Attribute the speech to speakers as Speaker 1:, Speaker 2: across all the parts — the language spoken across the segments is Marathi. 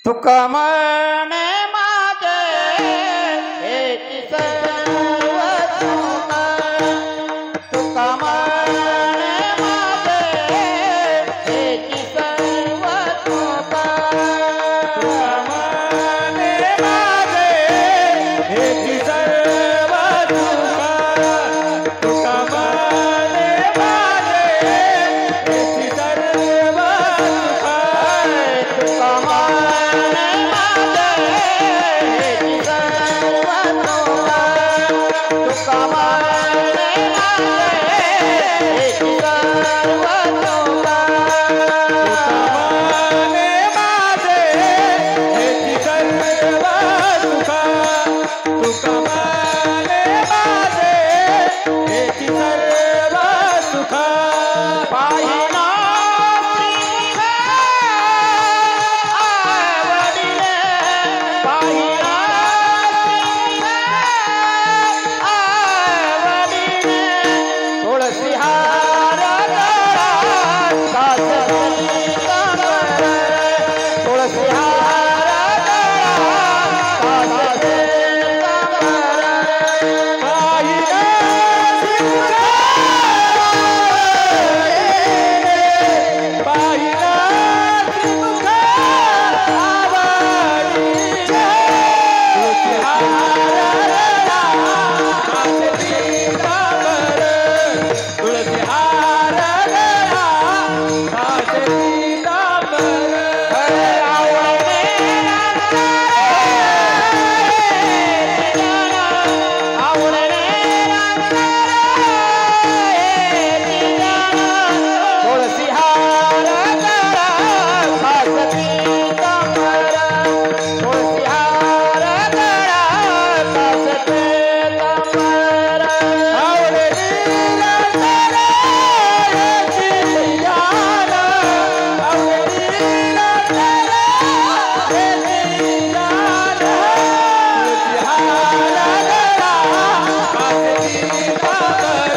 Speaker 1: तुका म्हणे माझे हेची सर्व सुख, तुका म्हणे माझे हेची सर्व सुख,
Speaker 2: तुका म्हणे माझे हेची सर्व सुख, तुका म्हणे माझे हेची सर्व सुख,
Speaker 1: तुका म्हणे माझे हेची सर्व सुख, तुका म्हणे माझे हेची सर्व सुख,
Speaker 2: तुका म्हणे माझे हेची सर्व सुख, तुका म्हणे माझे हेची सर्व सुख.
Speaker 1: पाहिना श्रीमुख आवडिले, पाहिना श्रीमुख आवडिले, तुळसी हार गळ्यात काजळी कमर, तुळसी हार गळ्यात काजळी कमर,
Speaker 2: पाहिला श्रीमुख पाहिला श्रीमुख आवडीचे, तुळशी हार गळ्यात काजळी कमर, तुळशी हार गळ्यात काजळी कमर.
Speaker 1: तुळसी हार गळ्यात काजळी कमर, तुळसी हार गळ्यात काजळी कमर,
Speaker 2: आवडली नंतर याची यान, आवडली नंतर याची यान, तुळशी हार गळ्यात काजळी कमर,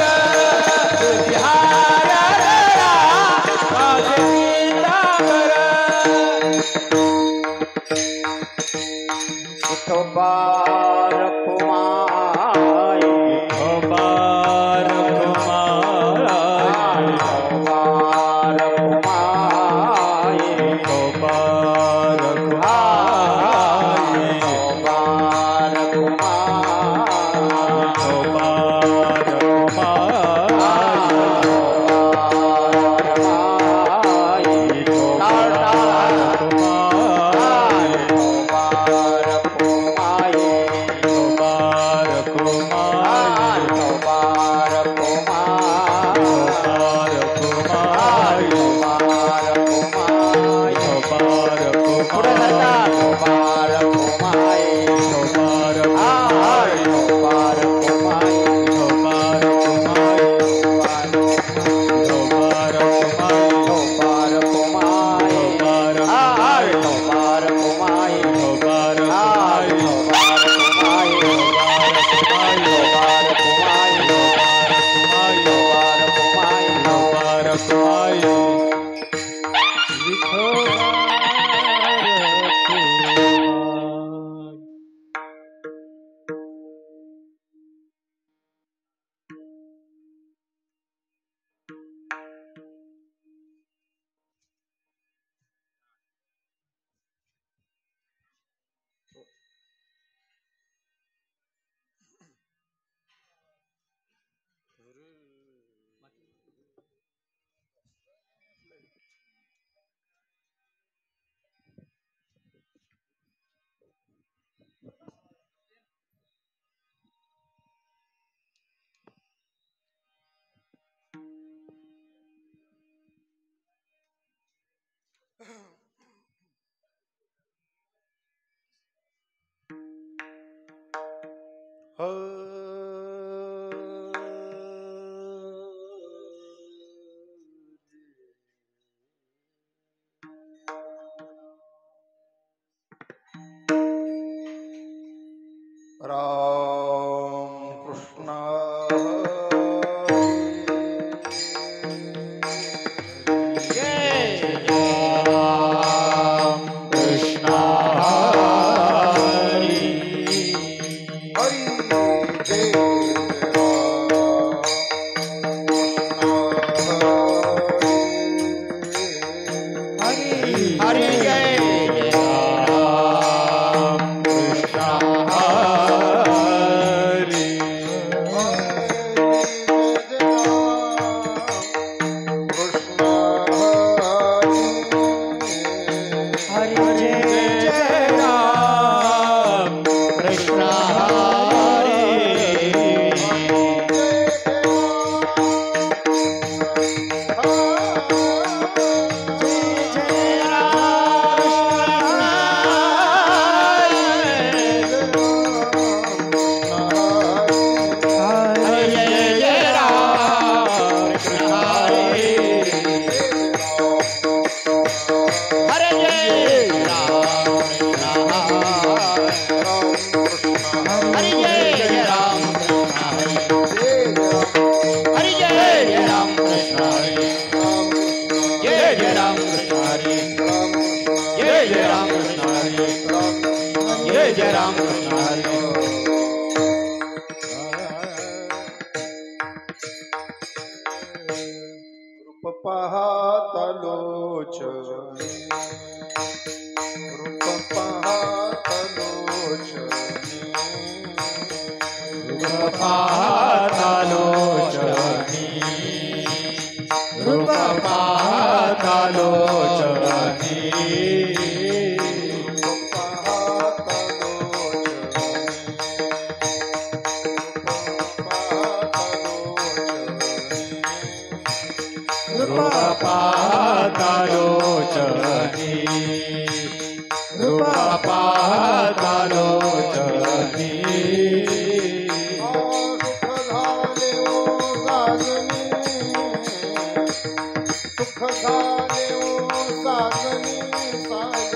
Speaker 2: तुळशी हार गळ्यात काजळी कमर.
Speaker 1: विठोबा रखुमाई,
Speaker 2: बार कुमार,
Speaker 1: विठोबा रखुमाई,
Speaker 2: बार कुमार,
Speaker 1: विठोबा रखुमाई,
Speaker 2: बार
Speaker 1: राम कृष्ण जय राम कृष्ण
Speaker 2: हरी जय जय राम कृष्ण हरी
Speaker 1: जय राम कृष्ण हरे
Speaker 3: रूप पाहता लोचनी रूप पाहता लोचनी
Speaker 2: रूप पाहता लोचनी रूप पाहता लोचनी रूप पाहता लोचनी रूप पाहता लोचनी
Speaker 3: सुख झाले ओ साजनी साजनी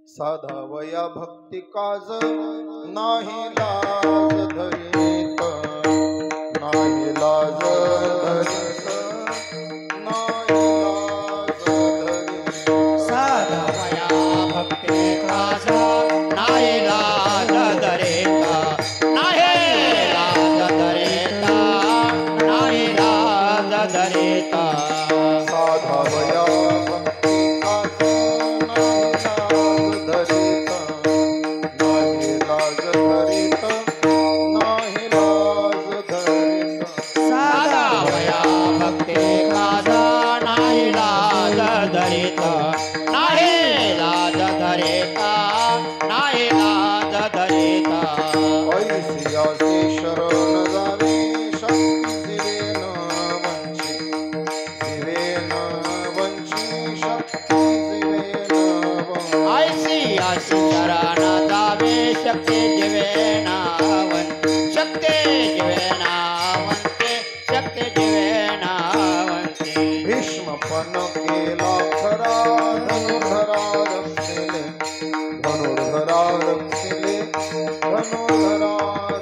Speaker 3: साधावया भक्ती काज नाही लाज धरीत नाही लाज धरीत नाही लाज धरीत
Speaker 1: साधवया भक्ती काज नाही लाज धरिता नाही लाज धरिता नाही लाज धरिता
Speaker 3: साधावया भक्ती काज नाही लाज धरीत नाही लाज धरीत
Speaker 1: साधावया भक्ती काज नाही लाज धरिता नाही लाज धरिता नाही लाज धरिता
Speaker 3: ऐसियासी शरण जावे शक्ती जीवेन वंची शक्ती जीवेन वंची
Speaker 1: ऐसी अशी शरण जावे शक्ती जीवेना वंते शक्ती जीवेना वंते शक्ती जीवेना वंते
Speaker 3: भीष्मपण केला खरा धनुर्धरा रक्षिले धनुर्धरा रक्षिले धनुर्धरा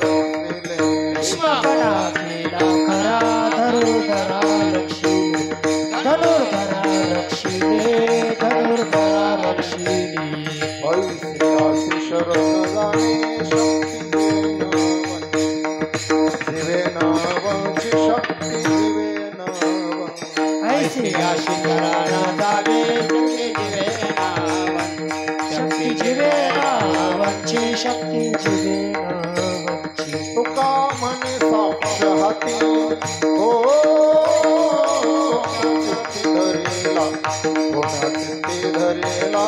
Speaker 3: रक्षिले
Speaker 1: भीष्मपणा केला खरा धनुर्धरा रक्षिले धनुर्धरा रक्षिले धनुर्धरा रक्षिले
Speaker 3: ऐसियासी शरण जावे शक्ती जीवेन वंची शक्ती जीवेन वंची
Speaker 1: ऐसी अशी शरण जावे शक्ती जीवेना वंची शक्ती जीवेना वंची
Speaker 3: तुका म्हणे साक्ष हाती हो चित्ती धरेला कोणा चित्ती धरेला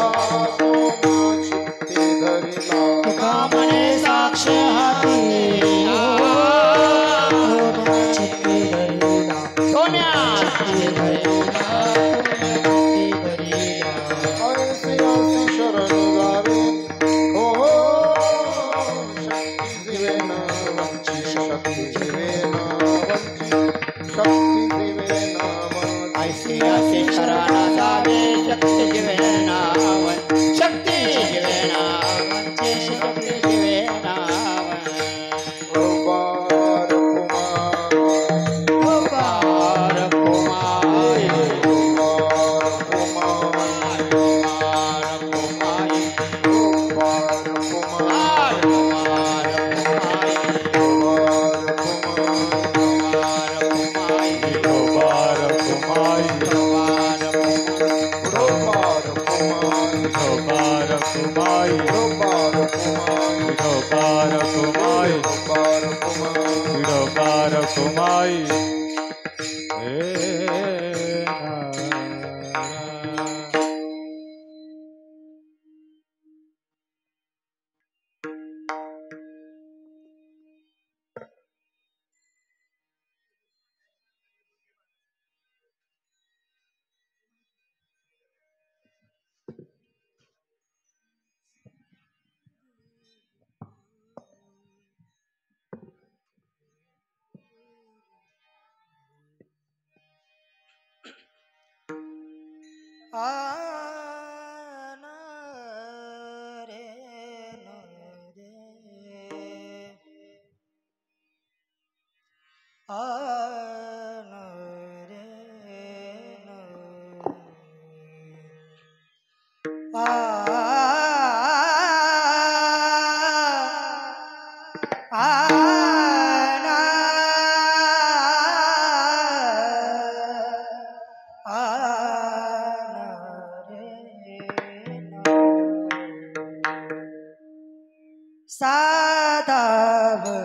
Speaker 3: कोणा चित्ती धरेला
Speaker 1: तुका म्हणे साक्ष हाती चित्ती धरेला सोन्या चित्ती धरेला
Speaker 3: ऐसियासी शरण जावे हो शक्ती जीवेन वंची शक्ती जीवेन वंची शक्ती जीवेन वंची
Speaker 1: ऐसी अशी शरण जावे शक्ती जीवेना शक्ती जीवेना वंची शक्ती जीवेना
Speaker 3: गोपाल कुमार
Speaker 1: गोपाल कुमारी
Speaker 3: गोपाल कुमार
Speaker 1: गोपाल कुमारी
Speaker 3: गोपाल कुमार
Speaker 1: गोपाल कुमारी
Speaker 3: गोपाल कुमार
Speaker 2: गोपार कुमाई
Speaker 1: गोपाल कुमारी
Speaker 3: गोपाल कुमार
Speaker 2: गोपार कुमाई
Speaker 3: गोपाल कुमार
Speaker 2: गोपार कुमाई
Speaker 3: गोपाल कुमार
Speaker 2: गोपार कुमाई हे नारायण.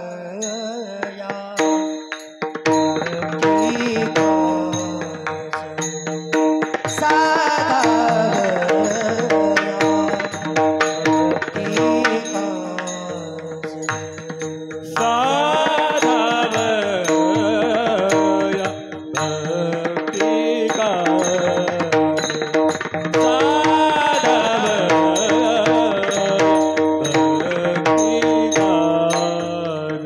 Speaker 1: साधावया भक्ती काज साधावया भक्ती काज
Speaker 2: साधावया भक्ती काज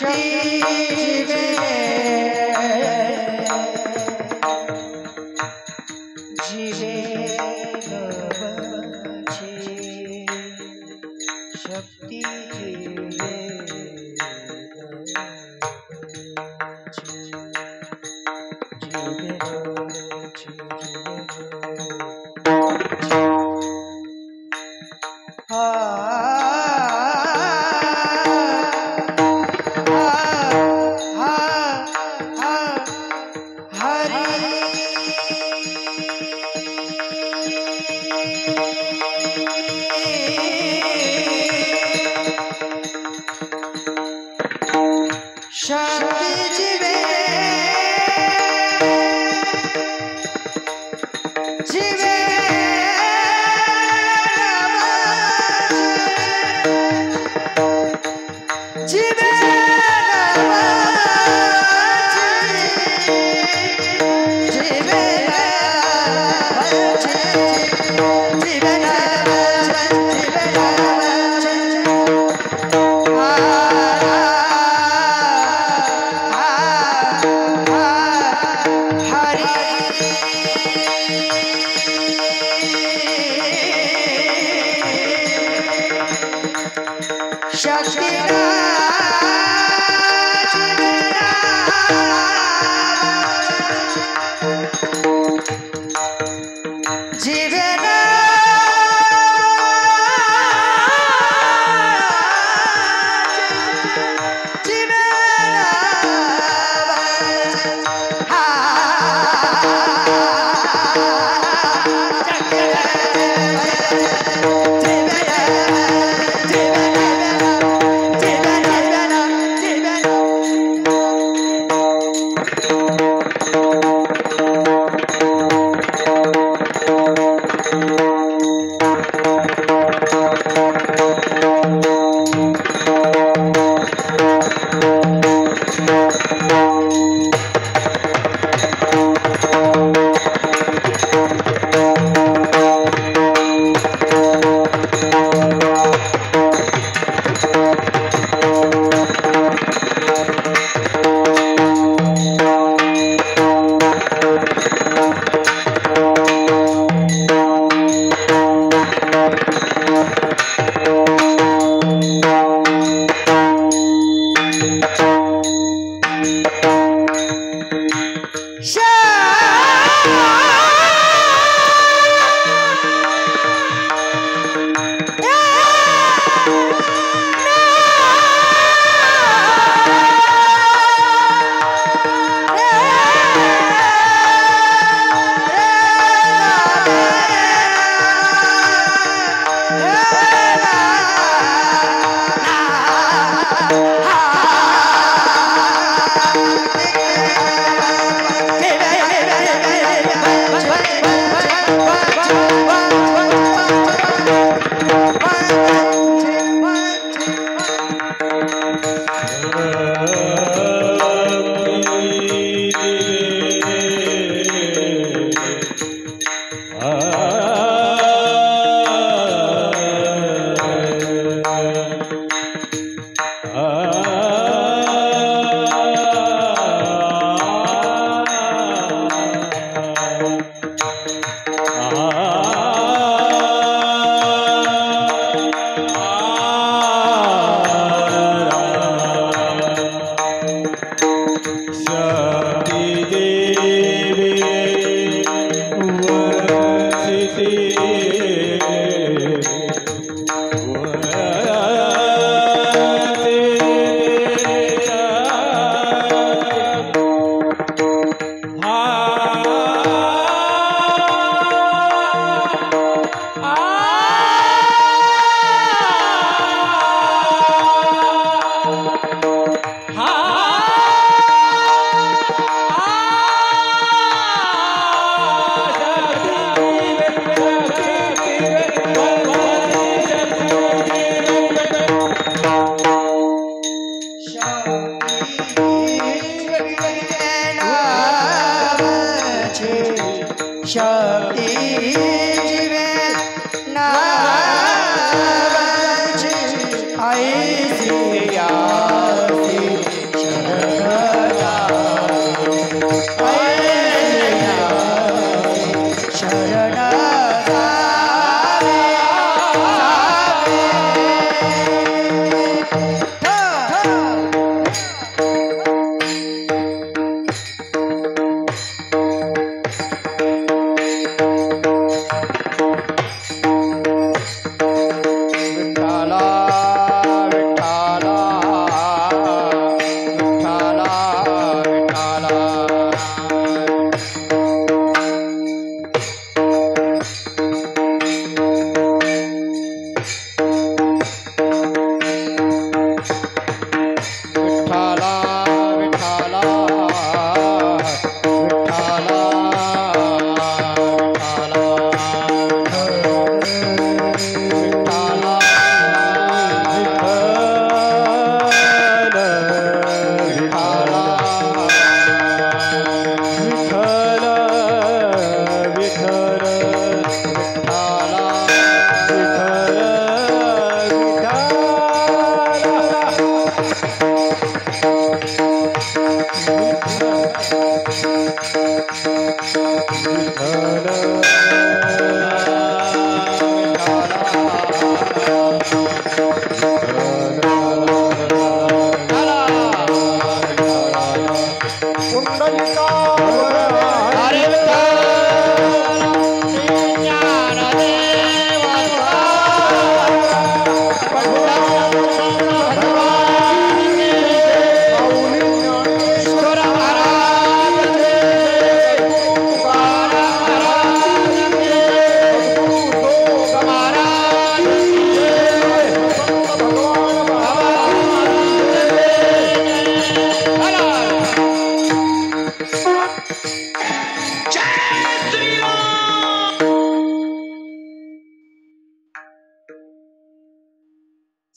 Speaker 4: जीवन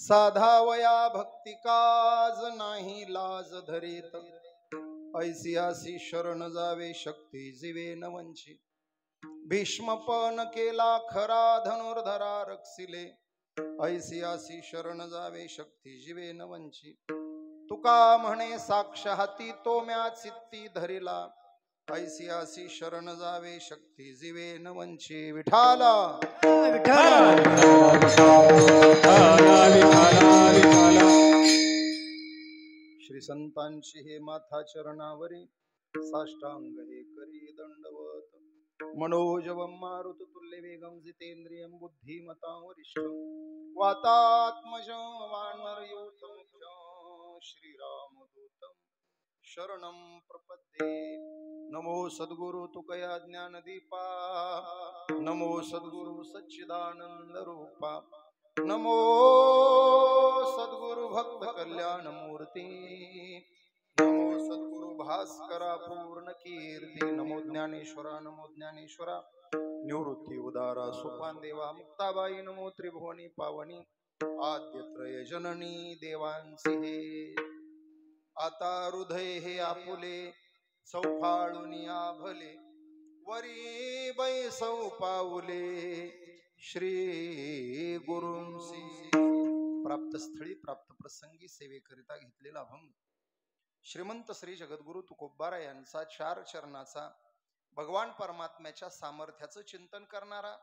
Speaker 4: साधावया भक्ती काज नाही लाज धरीत ऐसियासी शरण जावे शक्ती जीवे न वंची भीष्मपन केला खरा धनुर्धरा रक्षिले ऐसियासी शरण जावे शक्ती जीवे न वंची तुका म्हणे साक्ष हाती तो म्या चित्ती धरिला ऐसियासी शरण जावे शक्ती जीवे न वंची विठाला श्री संतांची हे माथा चरणावरी साष्टांग हे करी दंडवत मनोजवं मारुत तुल्य वेगं जितेंद्रियं बुद्धिमतां वरिष्ठं वातात्मजं वानरयूथं मुख्यं श्रीरामदूतं शरणं प्रपद्ये नमो सद्गुरु तुकया ज्ञानदीपा नमो सद्गुरु सच्चिदानंद रूपा नमो सद्गुरु भक्त कल्याण मूर्ती नमो सद्गुरु भास्करा पूर्ण कीर्ती नमो ज्ञानेश्वरा निवृत्ती उदारा सुपान देवा मुक्ताबाई नमो त्रिभुवनी पावनी आद्यत्रय जननी देवांसी हे आता हृदय हे आपुले चौफाळूनी आभले वरी बैसौ पाऊले श्री गुरूंसी प्राप्त स्थळी प्राप्त प्रसंगी सेवेकरिता घेतलेला अभंग श्रीमंत श्री जगद्गुरु तुकोबारा यांचा 4 चरणाचा भगवान परमात्म्याच्या सामर्थ्याचं चिंतन करणारा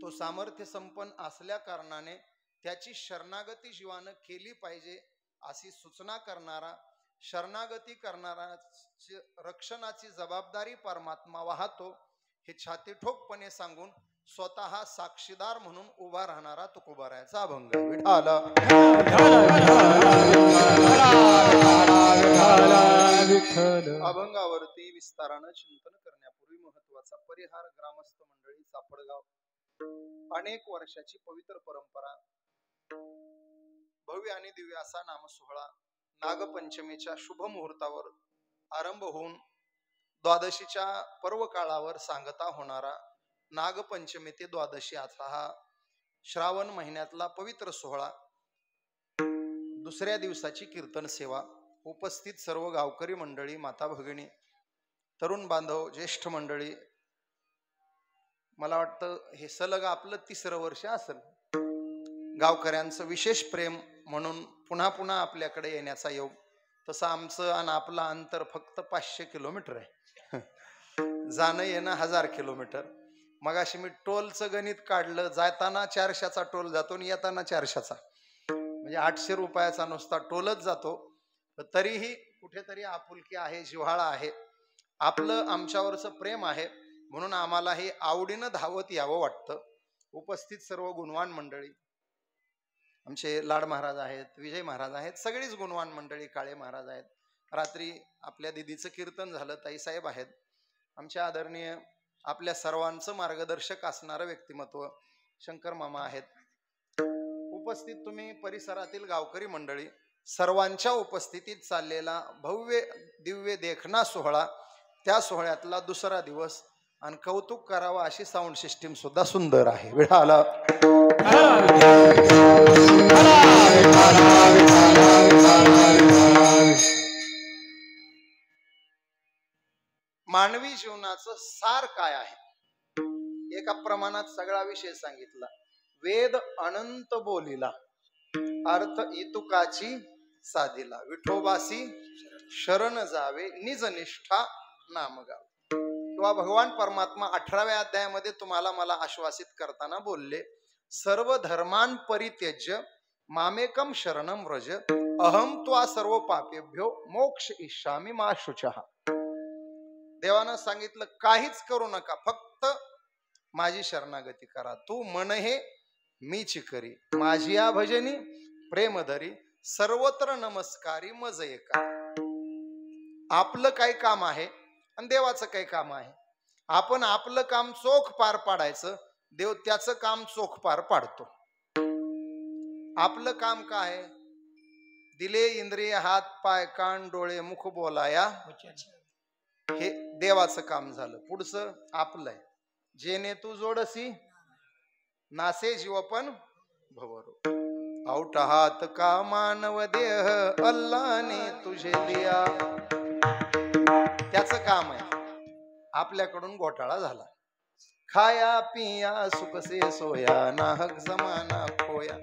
Speaker 4: तो सामर्थ्य संपन्न असल्या कारणाने त्याची शरणागती जीवानं केली पाहिजे अशी सूचना करणारा शरणागती करणारा रक्षणाची जबाबदारी परमात्मा वाहतो हे छाती ठोकपणे सांगून स्वतः साक्षीदार म्हणून उभा राहणारा तुकोबाराचा अभंग विठाल अभंगावरती विस्तारानं चिंतन करण्यापूर्वी महत्वाचा परिहार ग्रामस्थ मंडळी सापडगाव अनेक वर्षाची पवित्र परंपरा भव्य आणि दिव्य असा नाम सोहळा नागपंचमीच्या शुभ मुहूर्तावर आरंभ होऊन द्वादशीच्या पर्व काळावर सांगता होणारा नागपंचमी ते द्वादशी असा हा श्रावण महिन्यातला पवित्र सोहळा दुसऱ्या दिवसाची कीर्तन सेवा उपस्थित सर्व गावकरी मंडळी माता भगिनी तरुण बांधव ज्येष्ठ मंडळी मला वाटतं हे सलग आपलं 3रं वर्ष असेल गावकऱ्यांचं विशेष प्रेम म्हणून पुन्हा पुन्हा आपल्याकडे येण्याचा योग तसं आमचं आणि आपलं अंतर फक्त 500 किलोमीटर आहे जाणं येणं 1000 किलोमीटर मगाशी मी टोलचं गणित काढलं जाताना 400चा टोल जातो आणि येताना 400चा म्हणजे 800 रुपयाचा नुसता टोलच जातो तरीही कुठेतरी आपुलकी आहे जिव्हाळा आहे आपलं आमच्यावरचं प्रेम आहे म्हणून आम्हाला हे आवडीनं धावत यावं वाटतं उपस्थित सर्व गुणवान मंडळी आमचे लाड महाराज आहेत विजय महाराज आहेत सगळीच गुणवान मंडळी काळे महाराज आहेत रात्री आपल्या दिदीचं कीर्तन झालं ताईसाहेब आहेत आमच्या आदरणीय आपल्या सर्वांचं मार्गदर्शक असणारं व्यक्तिमत्व शंकर मामा आहेत उपस्थित तुम्ही परिसरातील गावकरी मंडळी सर्वांच्या उपस्थितीत चाललेला भव्य दिव्य देखणा सोहळा त्या सोहळ्यातला दुसरा दिवस आणि कौतुक करावं अशी साऊंड सिस्टीम सुद्धा सुंदर आहे विठाला मानवी जीवनाचं सार काय आहे एका प्रमाणात सगळा विषय सांगितला वेद अनंत बोलिला अर्थ इतुकाची साधिला विठोबासी शरण जावे निज निष्ठा नाम गावे किंवा भगवान परमात्मा 18व्या अध्यायामध्ये तुम्हाला मला आश्वासित करताना बोलले सर्व धर्मान परित्यज्य मामेकम शरणम व्रज अहम त्वा सर्व पापेभ्यो मोक्ष इष्यामि मा शुचः देवानं सांगितलं काहीच करू नका फक्त माझी शरणागती करा तू मन हे मीच करी माझी या भजनी प्रेम धरी सर्वत्र नमस्कारी मज एका आपलं काय काम आहे आणि देवाचं काय काम आहे आपण आपलं काम चोख पार पाडायचं देव त्याचं काम चोख पार पाडतो आपलं काम काय दिले इंद्रिय हात पाय कान डोळे मुख बोलाया हे देवाचं काम झालं पुढचं आपलंय जेने तू जोडसी नासे जीव पण भवरो औट हात का मानव देह अल्लाने तुझे दिया. त्याचं काम आहे. आपल्याकडून घोटाळा झाला. खाया पिया सुख से सोया नाहक जमाना खोया.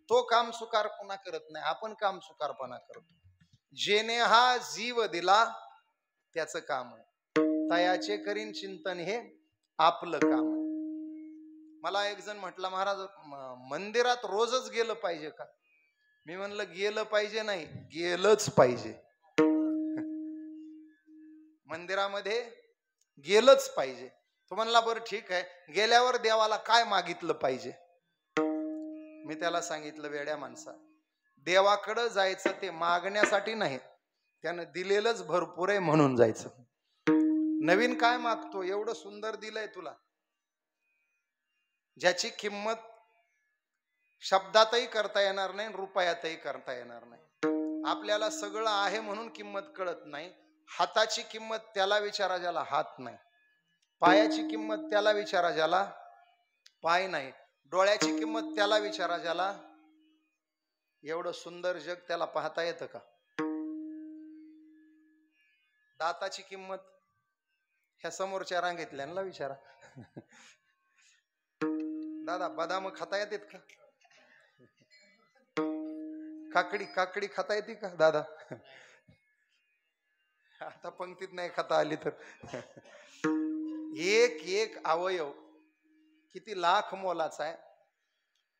Speaker 4: तो काम सुकारपणा करत नाही, आपण काम सुकारपणा करतो. जेने हा जीव दिला त्याचं काम आहे. तयाचे करीन चिंतन हे आपलं काम आहे. मला एक जण म्हटला, महाराज मंदिरात रोजच गेलं पाहिजे का? मी म्हणलं गेलं पाहिजे नाही, गेलंच पाहिजे. मंदिरामध्ये गेलंच पाहिजे. तो म्हणला बरं ठीक आहे, गेल्यावर देवाला काय मागितलं पाहिजे? मी त्याला सांगितलं, वेड्या माणसा, देवाकडं जायचं ते मागण्यासाठी नाही, त्यानं दिलेलंच भरपूर आहे म्हणून जायचं. नवीन काय मागतो? एवढं सुंदर दिलंय तुला, ज्याची किंमत शब्दातही करता येणार नाही, रुपयातही करता येणार नाही. आपल्याला सगळं आहे म्हणून किंमत कळत नाही. हाताची किंमत त्याला विचारा ज्याला हात नाही. पायाची किंमत त्याला विचारा ज्याला पाय नाही. डोळ्याची किंमत त्याला विचारा ज्याला. एवढं सुंदर जग त्याला पाहता येतं का? दाताची किंमत ह्या समोरच्या रांगेतल्यांना विचारा. दादा बदाम खाता येतात का? काकडी खाता येते का दादा? आता पंक्तीत नाही खाता आली तर. एक एक अवयव किती लाख मोलाचा आहे.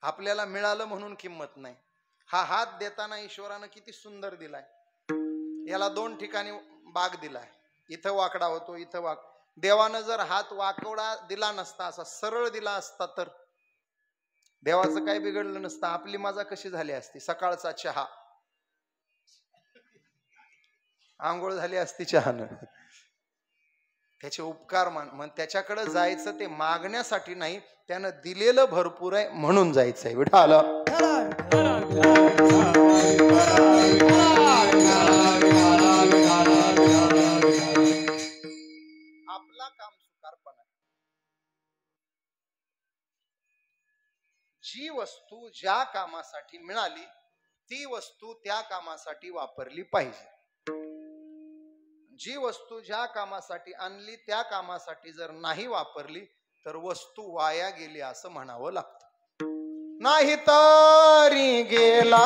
Speaker 4: आपल्याला मिळालं म्हणून किंमत नाही. हा हात देताना ईश्वरानं किती सुंदर दिलाय. याला 2 ठिकाणी बाग दिलाय. इथं वाकडा होतो, इथं देवानं जर हात वाकडा दिला नसता, असा सरळ दिला असता तर देवाचं काय बिघडलं नसतं. आपली मजा कशी झाली असती? सकाळचा चहा, आंघोळ झाली असती चहानं. त्याचे उपकार मान. त्याच्याकडे जायचं ते मागण्यासाठी नाही, त्यानं दिलेलं भरपूर आहे म्हणून जायचंय. विठाल आपला काम सुकारपणा. जी वस्तू ज्या कामासाठी मिळाली ती वस्तू त्या कामासाठी वापरली पाहिजे. जी वस्तू ज्या कामासाठी आणली त्या कामासाठी जर नाही वापरली तर वस्तू वाया गेली असं म्हणावं लागतं. नाही तरी गेला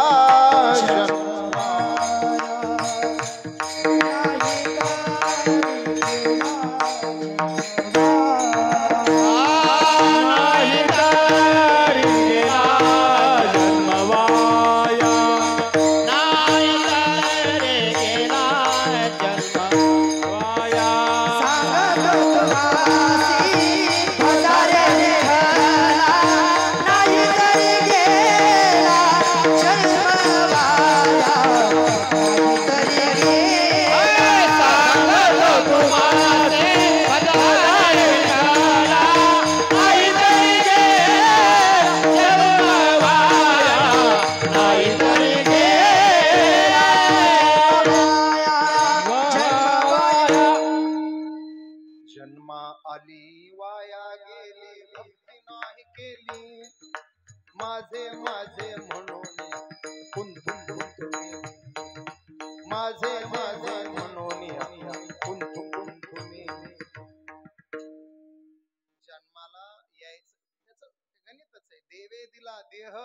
Speaker 4: देह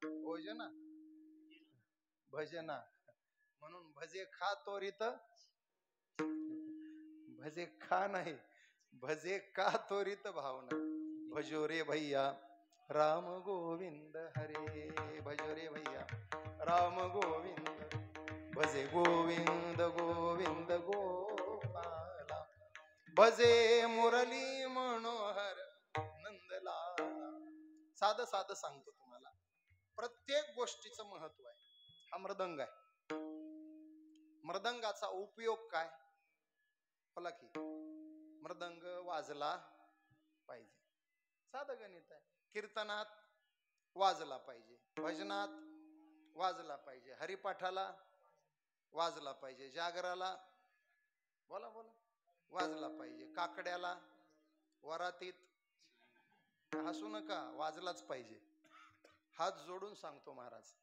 Speaker 4: भोजना भजना म्हणून भजे खा तोरित भजे खा नाही भजे का तोरित भावना. भजो रे भैया राम गोविंद हरे. भजो रे भैया राम गोविंद. भजे गोविंद गोविंद गोपाला. भजे मुरली मनोहर नंदलाला. साधं साधं सांगतो तुम्हाला. प्रत्येक गोष्टीचं महत्व आहे. हा मृदंग आहे. मृदंगाचा उपयोग काय? बोला की. मृदंग वाजला पाहिजे. साधं गणित आहे. कीर्तनात वाजला पाहिजे, भजनात वाजला पाहिजे, हरिपाठाला वाजला पाहिजे, जागराला बोला बोला वाजला पाहिजे, काकड्याला, वरातीत हसू नका, वाजलाच पाहिजे. हात जोडून सांगतो महाराज,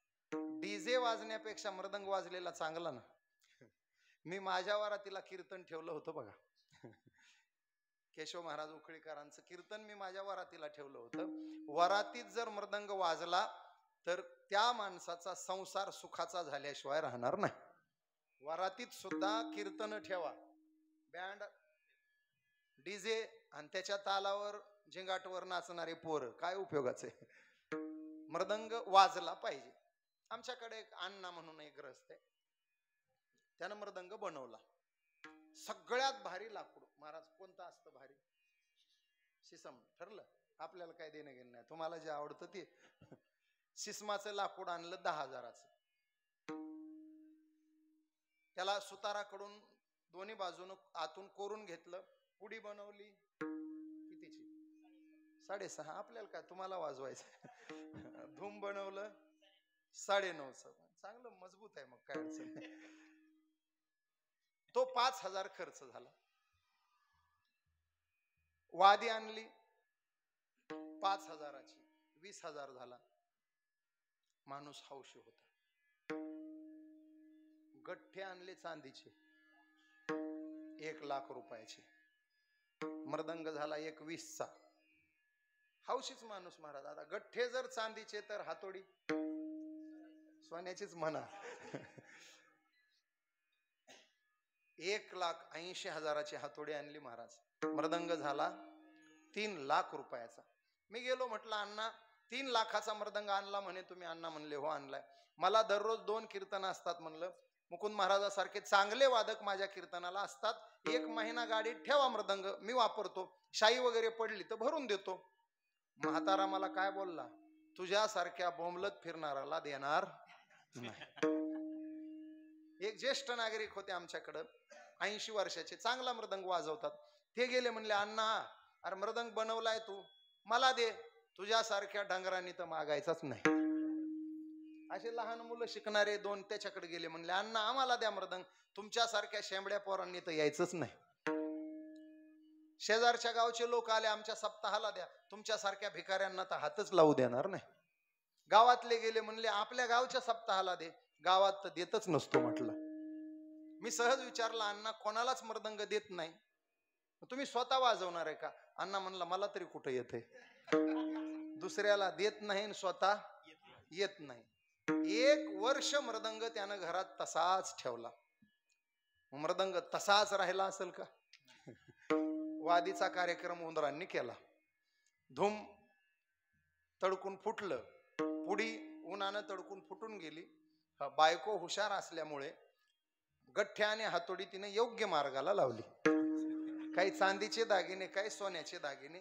Speaker 4: डीजे वाजण्यापेक्षा मृदंग वाजलेला चांगला ना. मी माझ्या वरातीला कीर्तन ठेवलं होतं बघा. केशव महाराज उखळीकरांचं कीर्तन मी माझ्या वरातीला ठेवलं होतं. वरातीत जर मृदंग वाजला तर त्या माणसाचा संसार सुखाचा झाल्याशिवाय राहणार नाही. वरातीत सुद्धा कीर्तन ठेवा, बँड डीजे आणि त्याच्या तालावर झिंगाटवर नाचणारे पोर, काय उपयोगाचे. मृदंग वाजला पाहिजे. आमच्याकडे एक अण्णा म्हणून एक ग्रस्त आहे, त्यानं मृदंग बनवला. सगळ्यात भारी लाकूड महाराज कोणतं असतं भारी? शिसम. ठरलं, आपल्याला काय देणं घेणं नाही, तुम्हाला जे आवडतं ते. शिसमाचं लाकूड आणलं 10,000चं. त्याला सुताराकडून दोन्ही बाजून आतून कोरून घेतलं. पुडी बनवली कितीची? 6.5. आपल्याला काय, तुम्हाला वाजवायचं. धूम बनवलं 9.5चं. चांगलं मजबूत आहे, मग काय अडचण नाही. तो 5,000 खर्च झाला. वादी आणली 5,000ची, 20,000 झाला. माणूस हौशी होता. गठ्ठे आणले चांदीचे 1,00,000 रुपयाचे. मृदंग झाला 21चा. हौशीच माणूस महाराज. आता गठ्ठे जर चांदीचे तर हातोडी सोन्याचीच म्हणा. 1,80,000ची हातोडी आणली महाराज. मृदंग झाला 3,00,000 रुपयाचा. मी गेलो, म्हटलं अण्णा 3,00,000चा मृदंग आणला म्हणे तुम्ही? अण्णा म्हणले हो आणलाय. मला दररोज 2 कीर्तन असतात म्हणलं. मुकुंद महाराजासारखे चांगले वादक माझ्या कीर्तनाला असतात. 1 महिना गाडीत ठेवा मृदंग, मी वापरतो. शाई वगैरे पडली तर भरून देतो. म्हातारा मला काय बोलला, तुझ्यासारख्या बोंबलत फिरणाराला देणार नाही. एक ज्येष्ठ नागरिक होते आमच्याकडं, 80 वर्षाचे, चांगला मृदंग वाजवतात. ते गेले, म्हणले अण्णा अरे मृदंग बनवलाय तू, मला दे. तुझ्यासारख्या डंगरांनी तर मागायचाच नाही. असे लहान मुलं शिकणारे 2 त्याच्याकडे गेले, म्हणले अण्णा आम्हाला द्या मृदंग, तुमच्यासारख्या शेंबड्या पोरांनी तर यायचंच नाही. शेजारच्या गावचे लोक आले, आमच्या सप्ताहाला द्या, तुमच्यासारख्या भिकाऱ्यांना तर हातच लावू देणार नाही. गावातले गेले, म्हणले आपल्या गावच्या सप्ताहाला दे, गावात तर देतच नसतो म्हटलं. मी सहज विचारला अण्णा कोणालाच मृदंग देत नाही, तुम्ही स्वतः वाजवणार आहे का? अण्णा म्हणला मला तरी कुठं येते, दुसऱ्याला देत नाही स्वतः येत नाही. 1 वर्ष मृदंग त्यानं घरात तसाच ठेवला. मृदंग तसाच राहिला असेल का? वादीचा कार्यक्रम उंदरांनी केला. धूम तडकून फुटलं, पुडी उन्हानं तडकून फुटून गेली. बायको हुशार असल्यामुळे गठ्ठे आणि हातोडी तिने योग्य मार्गाला लावली. काही चांदीचे दागिने, काही सोन्याचे दागिने.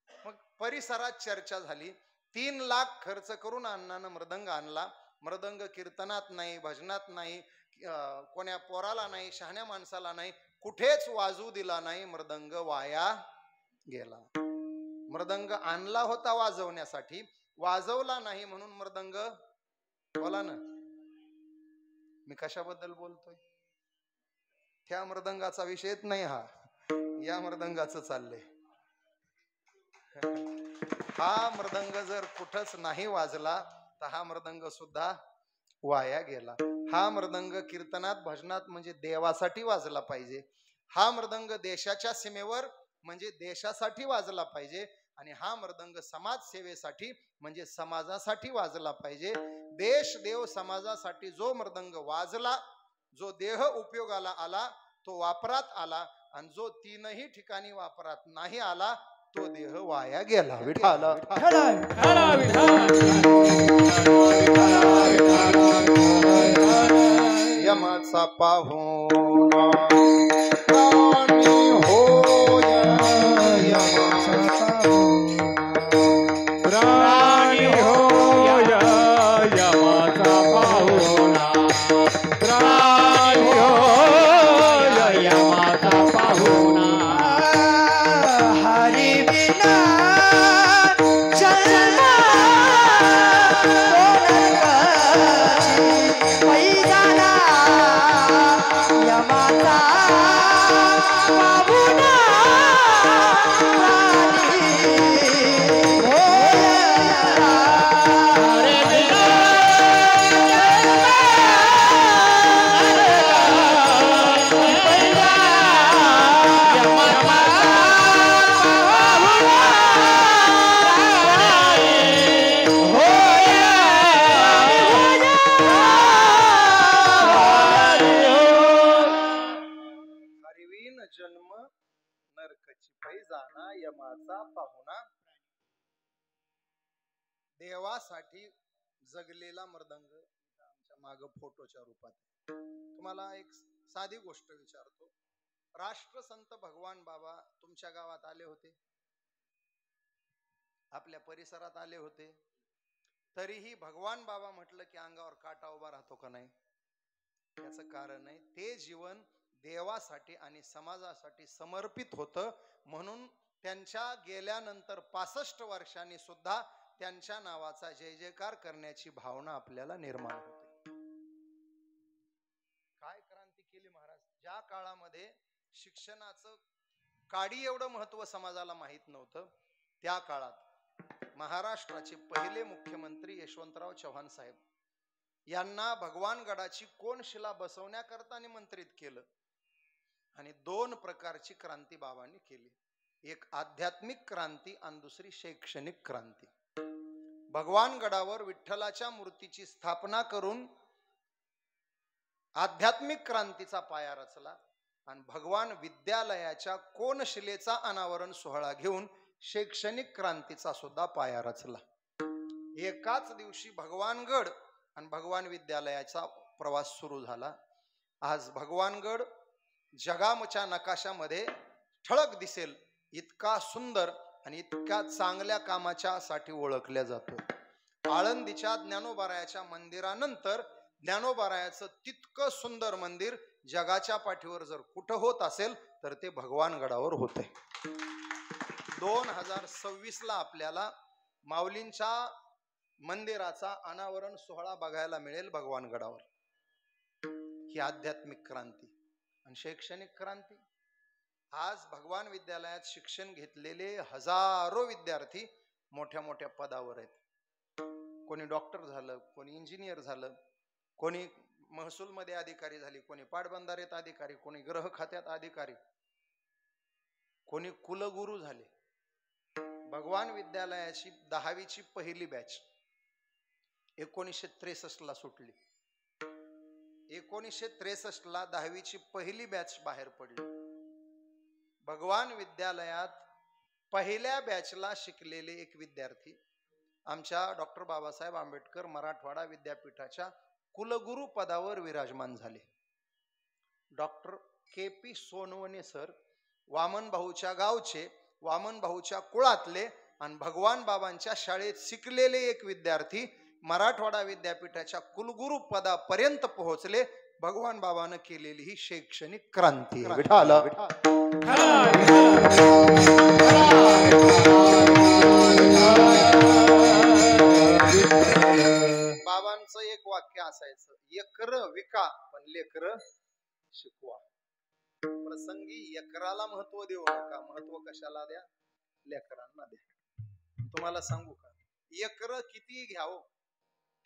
Speaker 4: मग परिसरात चर्चा झाली. 3,00,000 खर्च करून अण्णानं मृदंग आणला. मृदंग कीर्तनात नाही, भजनात नाही, कोण्या पोराला नाही, शहाण्या माणसाला नाही, कुठेच वाजू दिला नाही. मृदंग वाया गेला. मृदंग आणला होता वाजवण्यासाठी, वाजवला नाही म्हणून मृदंग. बोला ना, मी कशाबद्दल बोलतोय? त्या मृदंगाचा विषयच नाही हा, या मृदंगाचं चाललंय. हा मृदंग जर कुठंच नाही वाजला तर हा मृदंग सुद्धा वाया गेला. हा मृदंग कीर्तनात भजनात म्हणजे देवासाठी वाजला पाहिजे. हा मृदंग देशाच्या सीमेवर म्हणजे देशासाठी वाजला पाहिजे. आणि हा मृदंग समाज सेवेसाठी म्हणजे समाजासाठी वाजला पाहिजे. देश देव समाजासाठी जो मृदंग वाजला, जो देह उपयोगाला आला तो वापरात आला, आणि जो 3ही ठिकाणी वापरात नाही आला तो देह वाया गेला. विठाला यमाचा पाहुणा प्राणी होय, यमाचा
Speaker 3: प्राणी होय, यमाचा पाहुणा. प्राणी होय, यमाचा पाहुणा.
Speaker 1: हरी बिना चलना पैजाना
Speaker 4: नरकची पैजाना यमाचा पाहुणा देवासाठी जगलेला मृदंग आमच्या माग फोटोच्या रूपात. तुम्हाला एक साधी गोष्ट विचारतो, राष्ट्रसंत भगवान बाबा तुमच्या गावात आले होते, आपल्या परिसरात आले होते, तरीही भगवान बाबा म्हटलं की अंगावर काटा उभा राहतो का नाही? याचं कारण आहे ते जीवन देवासाठी आणि समाजासाठी समर्पित होतं, म्हणून त्यांच्या गेल्यानंतर 65 वर्षांनी सुद्धा त्यांच्या नावाचा जय जयकार करण्याची भावना आपल्याला निर्माण होते. काय क्रांती केली महाराज! ज्या काळामध्ये शिक्षणाचं काडी एवढं महत्व समाजाला माहित नव्हतं, त्या काळात महाराष्ट्राचे पहिले मुख्यमंत्री यशवंतराव चव्हाण साहेब यांना भगवानगडाची कोनशिला बसवण्याकरता निमंत्रित केलं आणि 2 प्रकारची क्रांती बाबांनी केली, एक आध्यात्मिक क्रांती आणि दुसरी शैक्षणिक क्रांती. भगवानगडावर विठ्ठलाच्या मूर्तीची स्थापना करून आध्यात्मिक क्रांतीचा पाया रचला आणि भगवान विद्यालयाच्या कोनशिलेचा अनावरण सोहळा घेऊन शैक्षणिक क्रांतीचा सुद्धा पाया रचला. एकाच दिवशी भगवानगड आणि भगवान विद्यालयाचा प्रवास सुरू झाला. आज भगवानगड जगाच्या नकाशामध्ये ठळक दिसेल इतका सुंदर आणि इतक्या चांगल्या कामाच्या साठी ओळखल्या जातो. आळंदीच्या ज्ञानोबारायाच्या मंदिरानंतर ज्ञानोबारायाचं तितकं सुंदर मंदिर जगाच्या पाठीवर जर कुठं होत असेल तर ते भगवानगडावर होत आहे. 2026 ला आपल्याला माऊलींच्या मंदिराचा अनावरण सोहळा बघायला मिळेल भगवानगडावर. ही आध्यात्मिक क्रांती. आणि शैक्षणिक क्रांती, आज भगवान विद्यालयात शिक्षण घेतलेले हजारो विद्यार्थी मोठ्या मोठ्या पदावर आहेत. कोणी डॉक्टर झालं, कोणी इंजिनियर झालं, कोणी महसूलमध्ये अधिकारी झाली, कोणी पाटबंधारेत अधिकारी, कोणी गृह खात्यात अधिकारी, कोणी कुलगुरू झाले. भगवान विद्यालयाची 10वीची पहिली बॅच 1963 ला सुटली. 1963 ला 10वीची पहिली बॅच बाहेर पडली. भगवान विद्यालयात पहिल्या बॅचला शिकलेले एक विद्यार्थी आमच्या डॉक्टर बाबासाहेब आंबेडकर मराठवाडा विद्यापीठाच्या कुलगुरू पदावर विराजमान झाले. Doctor KP Sonawane sir Vaman भाऊच्या गावचे, वामन भाऊच्या कुळातले आणि भगवान बाबांच्या शाळेत शिकलेले एक विद्यार्थी मराठवाडा विद्यापीठाच्या कुलगुरू पदापर्यंत पोहोचले. भगवान बाबांनी केलेली ही शैक्षणिक क्रांती. बाबांचं एक वाक्य असायचं, यकर विका पण लेकर शिकवा. प्रसंगी यकराला महत्व देऊ नका, महत्व कशाला द्या? लेकरांना द्या. तुम्हाला सांगू का, यकर किती घ्यावं,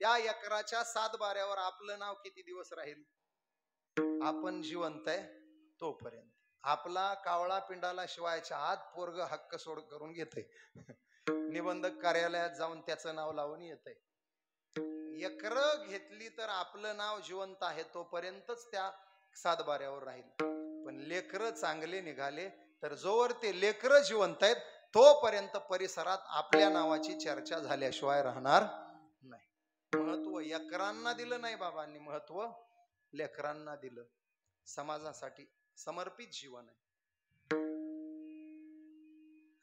Speaker 4: त्या यकराच्या 7 बाऱ्यावर आपलं नाव किती दिवस राहील? आपण जिवंत आहे तोपर्यंत. आपला कावळा पिंडाला शिवायच्या आत पोरग हक्क सोड करून घेतय, निबंधक कार्यालयात जाऊन त्याचं नाव लावून येतय. यकर घेतली तर आपलं नाव जिवंत आहे तोपर्यंतच त्या 7 बाऱ्यावर राहील. पण लेकर चांगले निघाले तर जोवर ते लेकर जिवंत आहेत तोपर्यंत परिसरात आपल्या नावाची चर्चा झाल्याशिवाय राहणार नाही. महत्व यकरांना दिलं नाही बाबांनी, महत्व लेकरांना दिलं. समाजासाठी समर्पित जीवन आहे.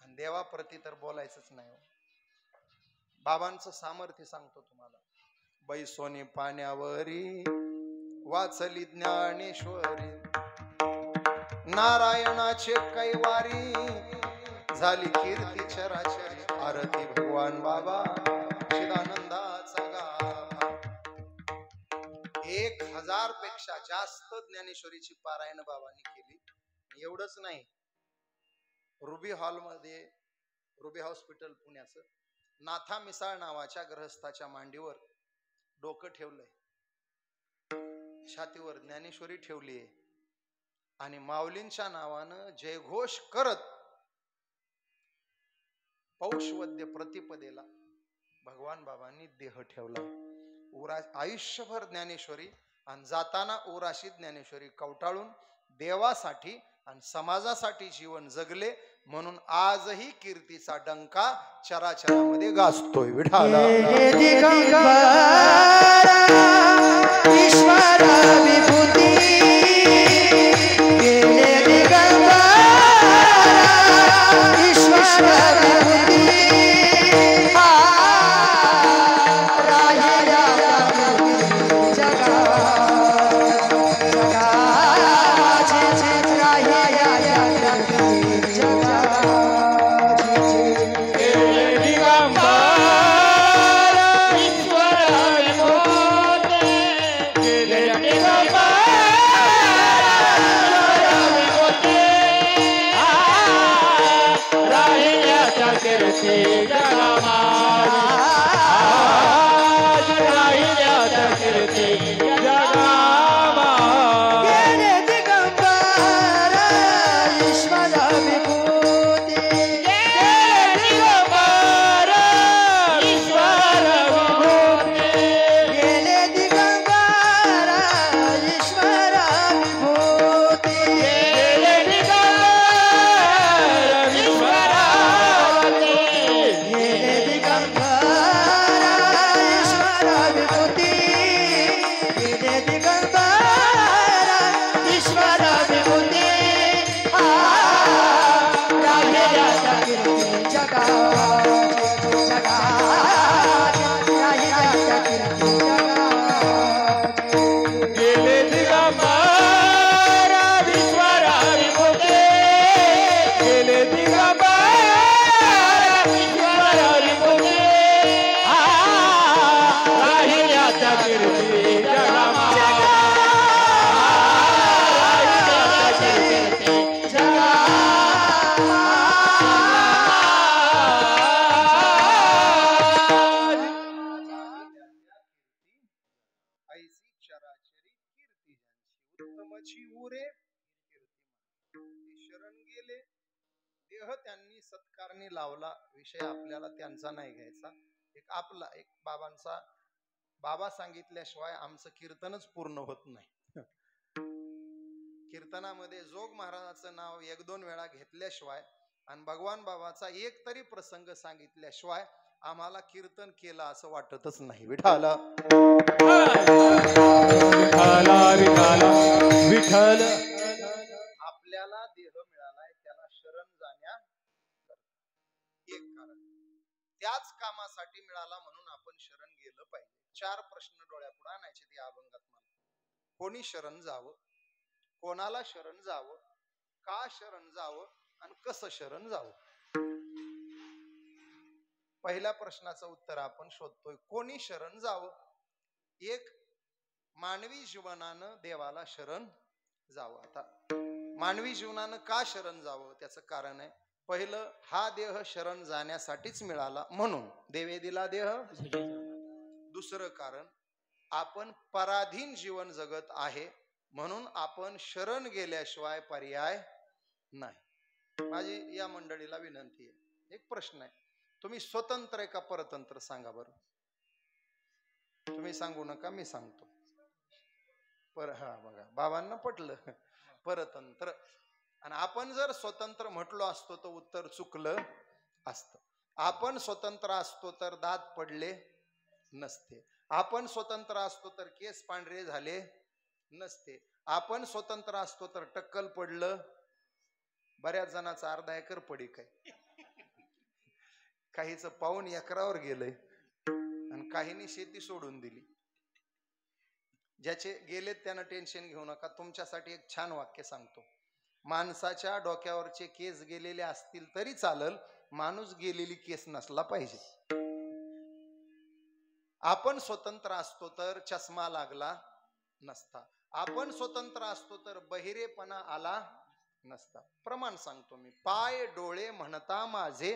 Speaker 4: आणि देवाप्रती तर बोलायचंच नाही. बाबांचं सामर्थ्य सांगतो तुम्हाला. बैसोनी पाण्यावरी वाचली ज्ञानेश्वरी, नारायणाचे कैवारी झाली कीर्ती चराचरी. आरती भगवान बाबा चिदानंदाचा गाभा. 1000 पेक्षा जास्त ज्ञानेश्वरीची पारायण बाबांनी केली. एवढंच नाही, रुबी हॉलमध्ये, रुबी हॉस्पिटल पुण्याचं, नाथा मिसाळ नावाच्या गृहस्थाच्या मांडीवर डोकं ठेवलंय, छातीवर ज्ञानेश्वरी ठेवली आहे आणि माऊलींच्या नावानं जयघोष करत पौषवद्य प्रतिपदेला भगवान बाबांनी देह ठेवला. आयुष्यभर ज्ञानेश्वरी आणि जाताना ओराशी ज्ञानेश्वरी कवटाळून देवासाठी आणि समाजासाठी जीवन जगले, म्हणून आजही कीर्तीचा डंका चराचरामध्ये गाजतोय. विठाला
Speaker 1: ईश्वर विभूती गेले दिगंबरा, ईश्वर विभूती राहिल्या
Speaker 4: त्यांनी सत्कारणी लावला. विषय आपल्याला त्यांचा नाही घ्यायचा. एक आपला एक बाबांचा, बाबा सांगितल्याशिवाय आमचं कीर्तनच पूर्ण होत नाही. कीर्तनामध्ये जोग महाराजाचं नाव 1-2 वेळा घेतल्याशिवाय आणि भगवान बाबाचा एक तरी प्रसंग सांगितल्याशिवाय आम्हाला कीर्तन केलं असं वाटतच नाही. विठाला
Speaker 3: विठ्ठल
Speaker 4: आपल्याला देह मिळालाय त्याला शरण जाण्या एक कारण, त्याच कामासाठी मिळाला म्हणून आपण शरण गेलं पाहिजे. 4 प्रश्न डोळ्यापुढे आणायचे त्या अभंगात. मला कोणी शरण जावं, कोणाला शरण जावं, का शरण जावं आणि कसं शरण जावं. पहिल्या प्रश्नाचं उत्तर आपण शोधतोय. कोणी शरण जावं. एक, मानवी जीवनानं देवाला शरण जावं. आता मानवी जीवनानं का शरण जावं त्याचं कारण आहे. पहिलं, हा देह शरण जाण्यासाठीच मिळाला म्हणून देवे दिला देह. दुसरं कारण, आपण पराधीन जीवन जगत आहे म्हणून आपण शरण गेल्याशिवाय पर्याय नाही. माझी या मंडळीला विनंती आहे, एक प्रश्न आहे, तुम्ही स्वतंत्र आहे का परतंत्र सांगा बरं. तुम्ही सांगू नका, मी सांगतो. हा बघा, बाबांना पटलं परतंत्र. आणि आपण जर स्वतंत्र म्हटलो असतो तर उत्तर चुकलं असतं. आपण स्वतंत्र असतो तर दात पडले नसते. आपण स्वतंत्र असतो तर केस पांढरे झाले नसते. आपण स्वतंत्र असतो तर टक्कल पडलं. बऱ्याच जणांचा अर्धा एकर पडीक आहे, काहीच पाऊण एकरावर गेलंय आणि काहींनी शेती सोडून दिली. ज्याचे गेलेत त्यांना टेन्शन घेऊ नका. तुमच्यासाठी एक छान वाक्य सांगतो. माणसाच्या डोक्यावरचे केस गेलेले असतील तरी चालल, माणूस गेलेली केस नसला पाहिजे. आपण स्वतंत्र असतो तर चष्मा लागला नसता. आपण स्वतंत्र असतो तर बहिरेपणा आला नसता. प्रमाण सांगतो मी. पाय डोळे म्हणता माझे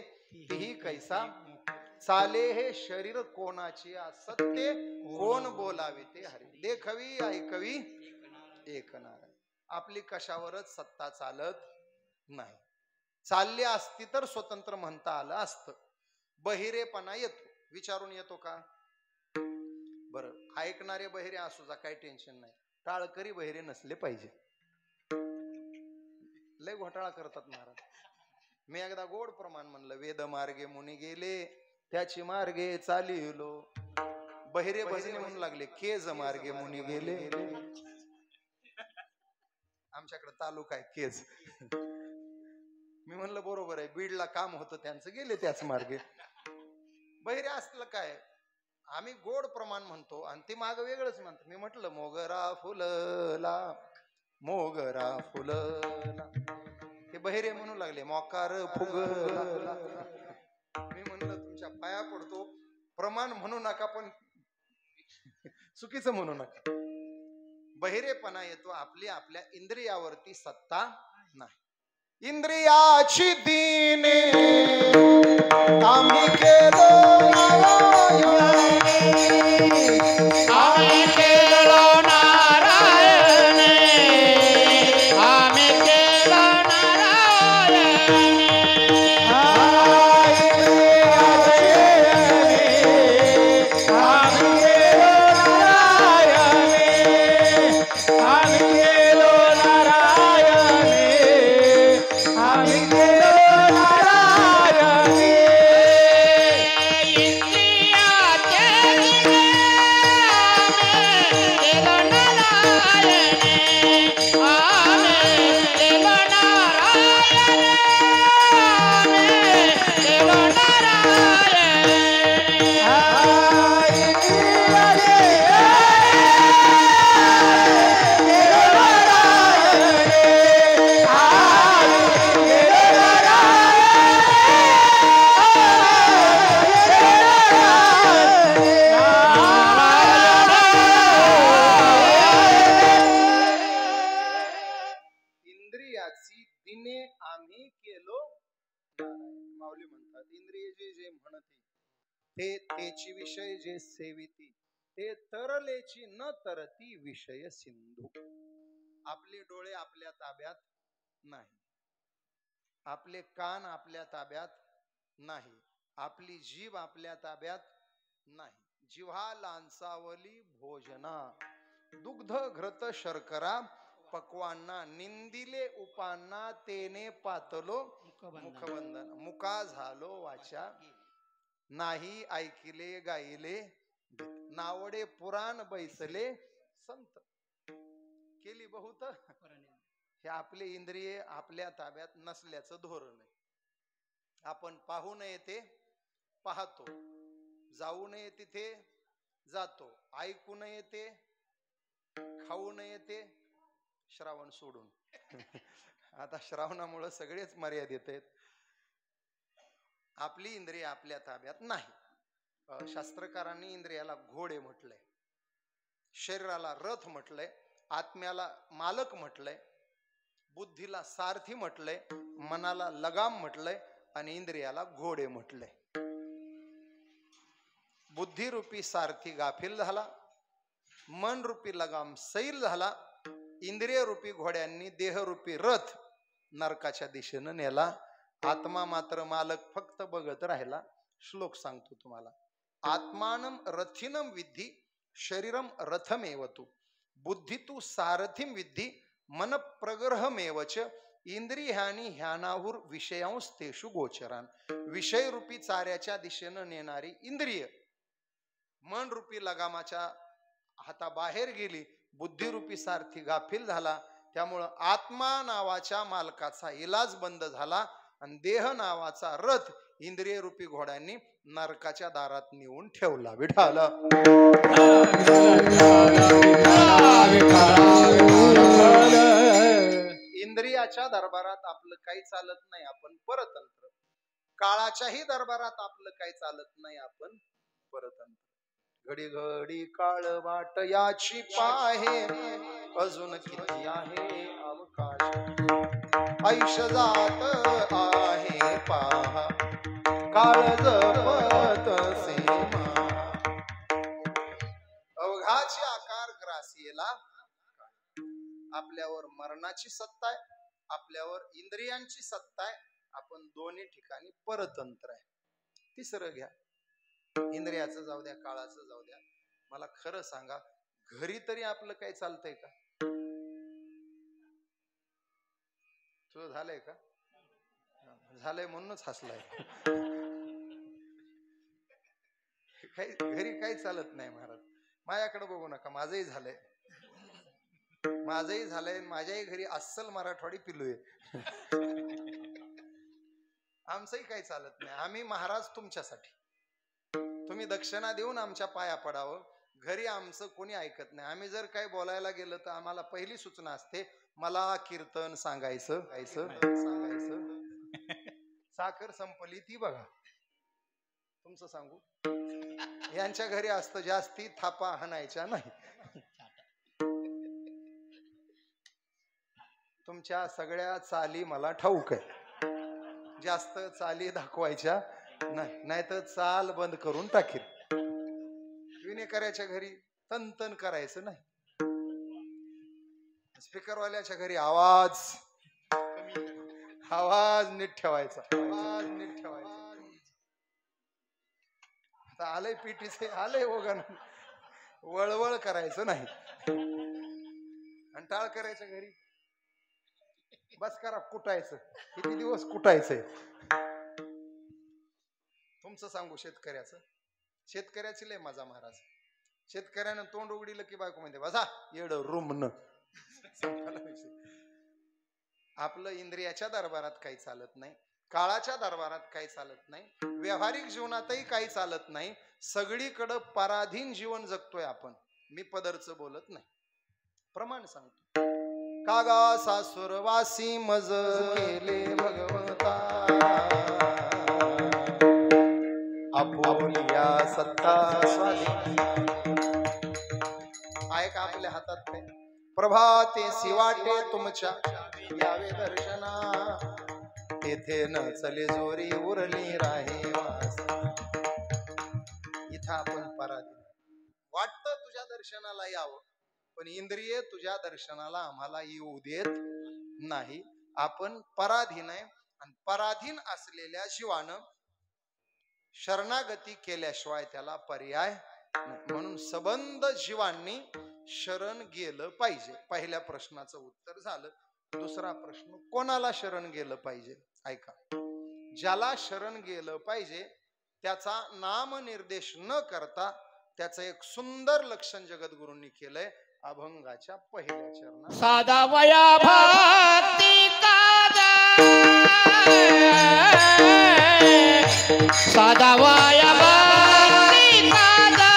Speaker 4: तेही कैसा, चाले हे शरीर कोणाचे असत्य, कोण बोलावे ते हरी. देखवी ऐकवी एकनार. आपली कशावरच सत्ता चालत नाही. चालली असती तर स्वतंत्र म्हणता आलं असतं. बहिरेपणा येतो. विचारून येतो का बरं. ऐकणारे बहिरे असू जा, काही टेन्शन नाही. टाळकरी बहिरे नसले पाहिजे. लय घोटाळा करतात महाराज. मी एकदा गोड प्रमाण म्हणलं, वेद मार्गे मुनी गेले त्याची मार्गे चालिलो. बहिरे भजने म्हणू लागले, केज मार्गे मुनी गेले. आमच्याकडे तालुका आहे केज. मी म्हणलं बरोबर आहे, बीडला काम होतं त्यांचं, गेले त्याच मार्गे. बहिरे असलं काय, आम्ही गोड प्रमाण म्हणतो आणि ते माग वेगळंच म्हणतो. मी म्हटलं मोगरा फुलला, मोगरा फुलला. ते बहिरे म्हणू लागले मोकार फुगला. मी म्हणलं तुमच्या पाया पडतो, प्रमाण म्हणू नका पण चुकीचं म्हणू नका. बहिरेपणा येतो आपली आपल्या इंद्रियावरती सत्ता नाही. इंद्रियाची दीने आम्ही केलो
Speaker 3: आम्ही केलो नारायण, आम्ही केलो
Speaker 4: माऊली म्हणतात, इंद्रिय जे जे म्हणते ते तेची विषय जे सेविती, ते तरलेची न तरती विषय सिंधू. आपले डोळे आपल्या ताब्यात नाही, आपले कान आपल्या ताब्यात नाही, आपली जीभ आपल्या ताब्यात नाही. जिव्हा लांसावली भोजना, दुग्ध घृत शर्करा पक्वांना, निंदिले उपांना तेने पातलो मुखबंधन. मुका झालो वाचा, नाही ऐकिले गायले, नावडे पुराण बैसले संत. केली बहुत. हे आपले इंद्रिय आपल्या ताब्यात नसल्याचं धोरण आहे. आपण पाहू नये ते पाहतो, जाऊ नये तिथे जातो, ऐकू नये ते, खाऊ नये ते, श्रावण सोडून. आता श्रावणामुळे सगळेच मर्यादित आहेत. आपली इंद्रिय आपल्या ताब्यात नाही. शास्त्रकारांनी इंद्रियाला घोडे म्हटलंय, शरीराला रथ म्हटलंय, आत्म्याला मालक म्हटलंय, बुद्धीला सारथी म्हटलंय, मनाला लगाम म्हटलंय आणि इंद्रियाला घोडे म्हटलंय. बुद्धिरूपी सारथी गाफील झाला, मन रूपी लगाम सैल झाला, इंद्रिय रूपी घोड्यांनी देहरूपी रथ नरकाच्या दिशेनं नेला. आत्मा मात्र मालक फक्त बघत राहिला. श्लोक सांगतो तुम्हाला. आत्मानम रथिनम विद्धी शरीरम रथमेवतु, बुद्धी तू सारथिम विद्धी मन प्रग्रहमेवच, इंद्रियानी ह्यानाहुर विषयांस तेषु गोचरान. विषय रूपी चाऱ्याच्या दिशेनं नेणारी इंद्रिय मन रूपी लगामाच्या हाताबाहेर गेली, बुद्धिरूपी सारथी गाफील झाला. त्यामुळं आत्मा नावाच्या मालकाचा इलाज बंद झाला आणि देह नावाचा रथ इंद्रिय रूपी घोड्यांनी नरकाच्या दारात नेऊन ठेवला. विठाल इंद्रियाच्या दरबारात आपलं काही चालत नाही, आपण परतंत्र. काळाच्याही दरबारात आपलं काही चालत नाही, आपण परतंत्र. घडी घडी काळ वाट याची पाहे, अजून किती आहे अवकाश. आयुष्य जात आहे पहा, काळ जपत सीमा. अवघाची आकार ग्रासीला. आपल्यावर मरणाची सत्ता आहे, आपल्यावर इंद्रियांची सत्ता आहे. आपण दोन्ही ठिकाणी परतंत्र आहे. तिसरं घ्या, इंद्रियाचं जाऊ द्या, काळाचं जाऊ द्या. मला खरं सांगा, घरी तरी आपलं काही चालतंय का? तुझं झालंय का? झालंय म्हणूनच हसलाय. काही घरी काही चालत नाही महाराज. माझ्याकडे बघू नका, माझंही झालंय. माझंही झालंय. माझ्याही घरी अस्सल मराठवाडी पिल्लू आहे. आमचंही काही चालत नाही. आम्ही महाराज तुमच्यासाठी. तुम्ही दक्षिणा देऊन आमच्या पाया पडावं. घरी आमचं कोणी ऐकत नाही. आम्ही जर काही बोलायला गेलं तर आम्हाला पहिली सूचना असते, मला कीर्तन सांगायचं सांगायचं. साखर संपली ती बघा. तुमचं सांगू, यांच्या घरी असतं जास्ती थापा हाणायच्या नाही. तुमच्या सगळ्या चाली मला ठाऊक आहे. जास्त चाली दाखवायच्या नाही, नाहीतर चाल बंद करून टाकेल. विनेकऱ्याच्या घरी तन करायचं नाही. स्पीकरवाल्याच्या घरी आवाज नीट ठेवायचा. आता आलंय पीटीचे, आलंय ओघन. वळवळ करायचं नाही. आणि टाळ करायच्या घरी बस करा, कुटायचं. किती दिवस कुटायचंय. तुमचं सांगू शेतकऱ्याची लय मजा महाराज. शेतकऱ्यानं तोंड उघडीलं की बायको म्हणते बसा येड रूम न. आपलं इंद्रियाच्या दरबारात काही चालत नाही, काळाच्या दरबारात काही चालत नाही, व्यावहारिक जीवनातही काही चालत नाही. सगळीकडं पराधीन जीवन जगतोय आपण. मी पदरचं बोलत नाही, प्रमाण सांगतो. कागा सासुरवासी मज केले भगवता, आपोलिया सत्ता स्वाधी. आहे का आपल्या हातात काय? प्रभाते सिवाटे तुमच्या यावे दर्शना, तेथे न चले जोरी उरली राहे वास. इथं आपण पराधीन. वाटतं तुझ्या दर्शनाला यावं, पण इंद्रिये तुझ्या दर्शनाला आम्हाला येऊ देत नाही. आपण पराधीन आहे. आणि पराधीन असलेल्या जीवानं शरणागती केल्याशिवाय त्याला पर्याय नाही. म्हणून सबंध जीवांनी शरण गेलं पाहिजे. पहिल्या प्रश्नाचं उत्तर झालं. दुसरा प्रश्न, कोणाला शरण गेलं पाहिजे? ऐका, ज्याला शरण गेलं पाहिजे त्याचा नामनिर्देश न करता त्याचं एक सुंदर लक्षण जगद्गुरूंनी केलंय अभंगाच्या पहिल्या चरणात.
Speaker 3: साधा वया भक्ती कादा, साधा वया भक्ती कादा,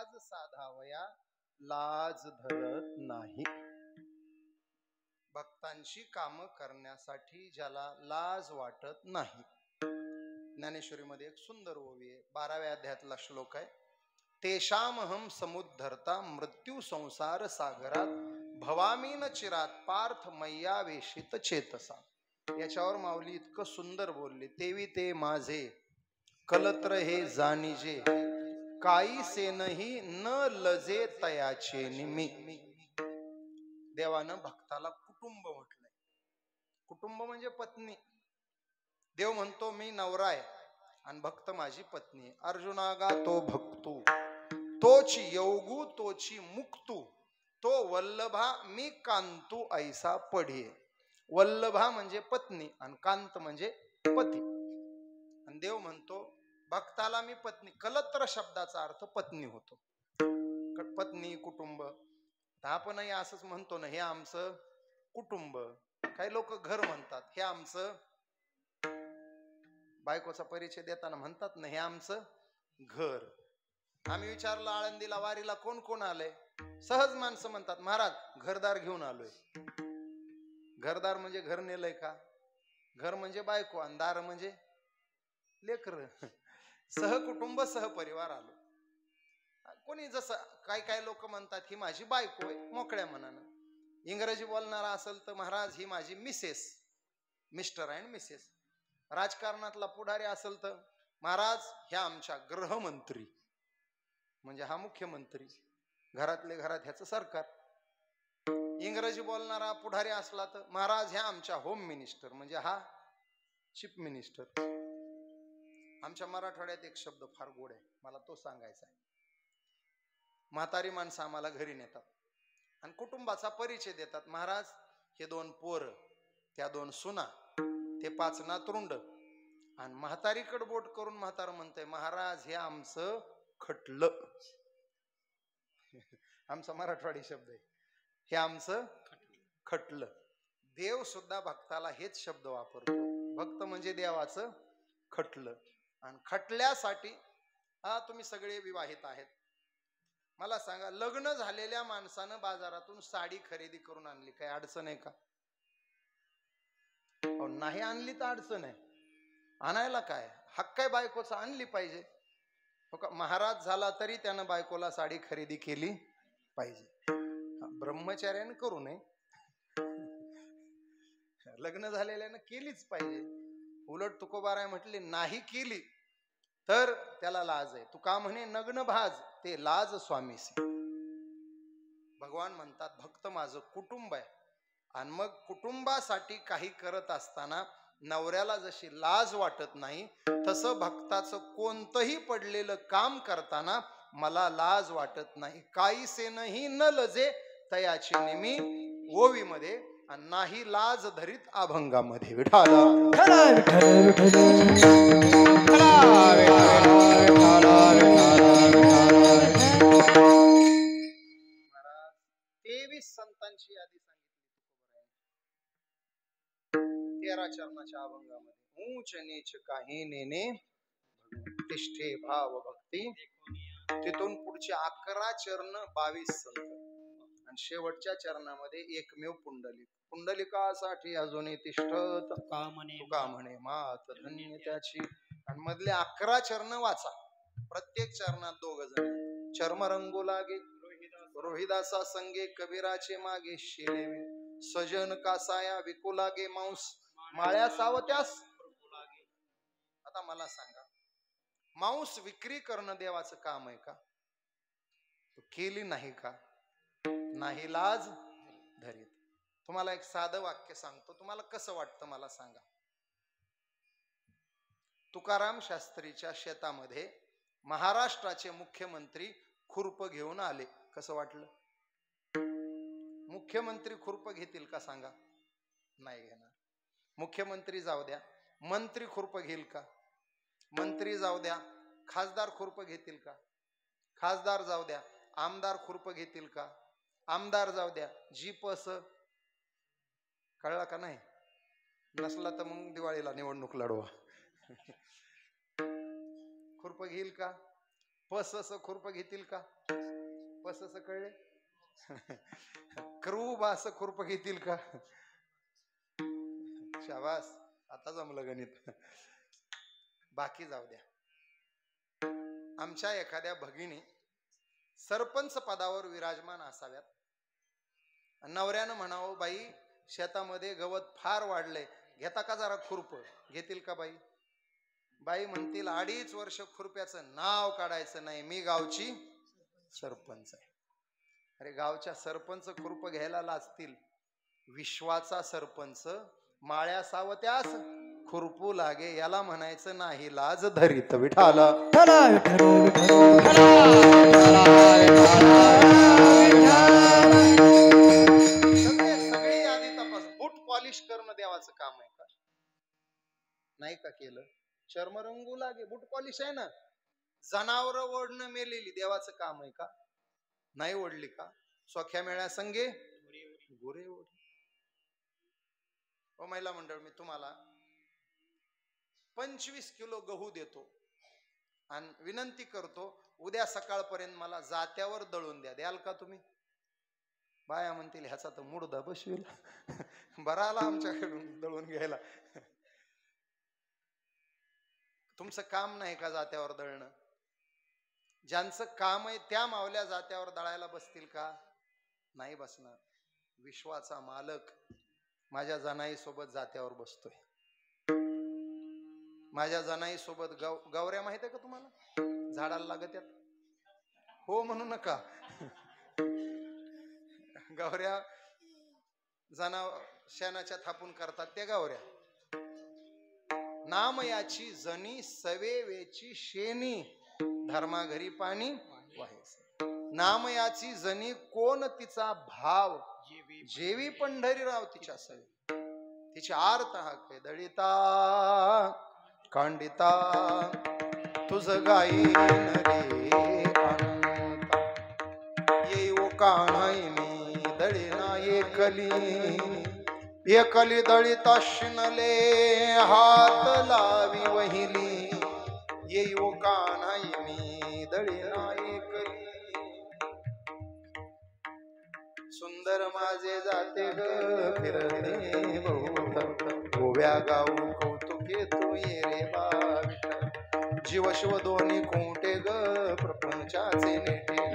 Speaker 4: लाज साधावया लाज धरत नाही. भक्तांची कामं करण्यासाठी ज्याला लाज वाटत नाही. ज्ञानेश्वरीमध्ये एक सुंदर ओवी आहे, 12व्या अध्यायातला श्लोक आहे. तेषामहम समुद्धरता मृत्यू संसार सागरात भवामीन चिरात पार्थ मैयावेशित चेतसा. याच्यावर माऊली इतकं सुंदर बोलले. तेवी ते माझे कलत्र हे जाणीजे काही सेनही न लजे तयाचे निमी. देवानं भक्ताला कुटुंब म्हटलंय. कुटुंब म्हणजे पत्नी. देव म्हणतो मी नवरा आहे आणि भक्त माझी पत्नी. अर्जुनागा तो भक्तू तोची योगू तोची मुक्तू तो वल्लभा मी कांतू ऐसा पढे. वल्लभा म्हणजे पत्नी आणि कांत म्हणजे पती. आणि देव म्हणतो भक्ताला मी पत्नी. कलत्र शब्दाचा अर्थ पत्नी होतो. पत्नी कुटुंब. आपणही असंच म्हणतो ना, हे आमचं कुटुंब. काही लोक घर म्हणतात. हे आमचं, बायकोचा परिचय देताना म्हणतात ना, हे आमचं घर. आम्ही विचारलं आळंदीला वारीला कोण कोण आलंय, सहज माणसं म्हणतात महाराज घरदार घेऊन आलोय. घरदार म्हणजे घर नेलंय का? घर म्हणजे बायको आणि दार म्हणजे लेकर. सहकुटुंब सहपरिवार आलो. कोणी जसं काही लोक म्हणतात ही माझी बायको आहे मोकळ्या मनानं. इंग्रजी बोलणारा असेल तर महाराज ही माझी मिसेस, मिस्टर अँड मिसेस. राजकारणातला पुढारी असेल तर महाराज ह्या आमच्या गृहमंत्री, म्हणजे हा मुख्यमंत्री. घरातले घरात ह्याचं सरकार. इंग्रजी बोलणारा पुढारी असला तर महाराज ह्या आमच्या होम मिनिस्टर, म्हणजे हा चीफ मिनिस्टर. आमच्या मराठवाड्यात एक शब्द फार गोड आहे, मला तो सांगायचा आहे. म्हातारी माणसं आम्हाला घरी नेतात आणि कुटुंबाचा परिचय देतात. महाराज हे 2 पोर, त्या 2 सुना, ते 5 नातरुंड. आणि म्हातारीकडे बोट करून म्हातार म्हणतंय महाराज हे आमचं खटलं. आमचा मराठवाडी शब्द आहे, हे आमचं खटलं. देव सुद्धा भक्ताला हेच शब्द वापरतो. भक्त म्हणजे देवाचं खटलं. आणि खटल्यासाठी तुम्ही सगळे विवाहित आहेत, मला सांगा लग्न झालेल्या माणसानं बाजारातून साडी खरेदी करून आणली, काही अडचण आहे का? नाही आणली तर अडचण आहे. आणायला काय हक्क आहे बायकोचा, आणली पाहिजे. महाराज झाला तरी त्यानं बायकोला साडी खरेदी केली पाहिजे. ब्रह्मचार्यानं करू नये, लग्न झालेल्यानं केलीच पाहिजे. उलट तुकोबाराय म्हटले नाही केली तर त्याला लाज आहे. तू का म्हणे नग्न भाज ते लाज स्वामीसी. भगवान म्हणतात भक्त माझं कुटुंब आहे. आणि मग कुटुंबासाठी काही करत असताना नवऱ्याला जशी लाज वाटत नाही, तसं भक्ताचं कोणतंही पडलेलं काम करताना मला लाज वाटत नाही. काही सेनही न लजे तयाचे निमी ओवीमध्ये आणि नाही लाज धरीत अभंगामध्ये. विठाला महाराज 23 संतांची यादी सांगितली 13 चरणाच्या अभंगामध्ये. ऊंच नीच काही नेने तिष्ठे भाव भक्ती. तिथून पुढचे 11 चरण 22 संत आणि शेवटच्या चरणामध्ये एकमेव पुंडलिक. पुंडलिकासाठी अजूनही तिष्ठत तुका म्हणे मात धन्य त्याची. आणि मधले 11 चरण वाचा. प्रत्येक चरणात 2 जण. चर्म रंगू लागे रोहिदासा संगे कबीराचे मागे शेलेवे. सजन कासाया विकू लागे मांस माळ्या सावत्यास. आता मला सांगा मांस विक्री करणं देवाचं काम आहे का? केली नाही का? नाही लाज धरीत. तुम्हाला एक साधं वाक्य सांगतो, तुम्हाला कसं वाटतं मला सांगा. तुकाराम शास्त्रीच्या शेतामध्ये महाराष्ट्राचे मुख्यमंत्री खुरप घेऊन आले. कसं वाटलं? मुख्यमंत्री खुरप घेतील का सांगा? नाही घेणार. मुख्यमंत्री जाऊ द्या, मंत्री खुरप घेईल का? मंत्री जाऊ द्या, खासदार खुरप घेतील का? खासदार जाऊ द्या, आमदार खुरप घेतील का? आमदार जाऊ द्या, जीप असं. कळला का नाही? नसला तर मग दिवाळीला निवडणूक लढवा. खुरप घेईल का? पसस खुरप घेतील का? पसस कळले? क्रूबास खुरप घेतील का? शाबास, आता जमलं गणित. बाकी जाऊ द्या. आमच्या एखाद्या भगिनी सरपंच पदावर विराजमान असाव्यात. नवऱ्यानं म्हणावं, बाई शेतामध्ये गवत फार वाढलंय, घेता का जरा खुरप? घेतील का बाई? बाई म्हणतील 2.5 वर्ष खुरप्याचं नाव काढायचं नाही, मी गावची सरपंच आहे. अरे गावच्या सरपंच खुरप घ्यायला लाजतील, विश्वाचा सरपंच माळ्या सावत्यास खुरपू लागे याला म्हणायचं नाही लाज धरीत विठाला. सगळे आधी तपास. बूट पॉलिश करणं देवाचं काम आहे का? नाही का केलं? चर्म रंगू लागे, बूट पॉलिश आहे ना. जनावर ओढणं मेलेली देवाचं काम आहे का? नाही ओढली का? सोख्या मेळ्या संगे गोरे ओढ. ओ महिला मंडळ, मी तुम्हाला 25 किलो गहू देतो आणि विनंती करतो उद्या सकाळपर्यंत मला जात्यावर दळून द्या. द्याल का तुम्ही? बाया म्हणतील ह्याचा तर मुडदा बसवेल, बरा आला आमच्याकडून दळून घ्यायला. तुमचं काम नाही का जात्यावर दळणं? ज्यांचं काम आहे त्या मावल्या जात्यावर दळायला बसतील का? नाही बसणार. विश्वाचा मालक माझ्या जनाई सोबत जात्यावर बसतोय. माझ्या जनाई सोबत गवऱ्या माहित आहे का तुम्हाला? झाडाला लागत यात. हो म्हणू नका. गवऱ्या शेणाच्या थापून करतात त्या गवऱ्या. नाम याची जनी सवेवेची शेणी, धर्मा घरी पाणी वाहेस. नाम याची जनी कोण तिचा भाव, जेवी पंढरीराव तिच्या सवे. तिची आर्त हाक दळिता कांडिता तुझ गाईन रे अनंता. ये ओ काणाई मी दळिना एकली, एकली दळिता शिनले हात लावी वहिली. ये ओ काणाई मी दळिना एकली. सुंदर माझे जाते ग फिरते बहुत, गोव्या गाऊ कौतुके तू ये रे बा विठ्ठल. जीव शिव दोन्ही कोंटे ग प्रपंचाचे नेटे ग,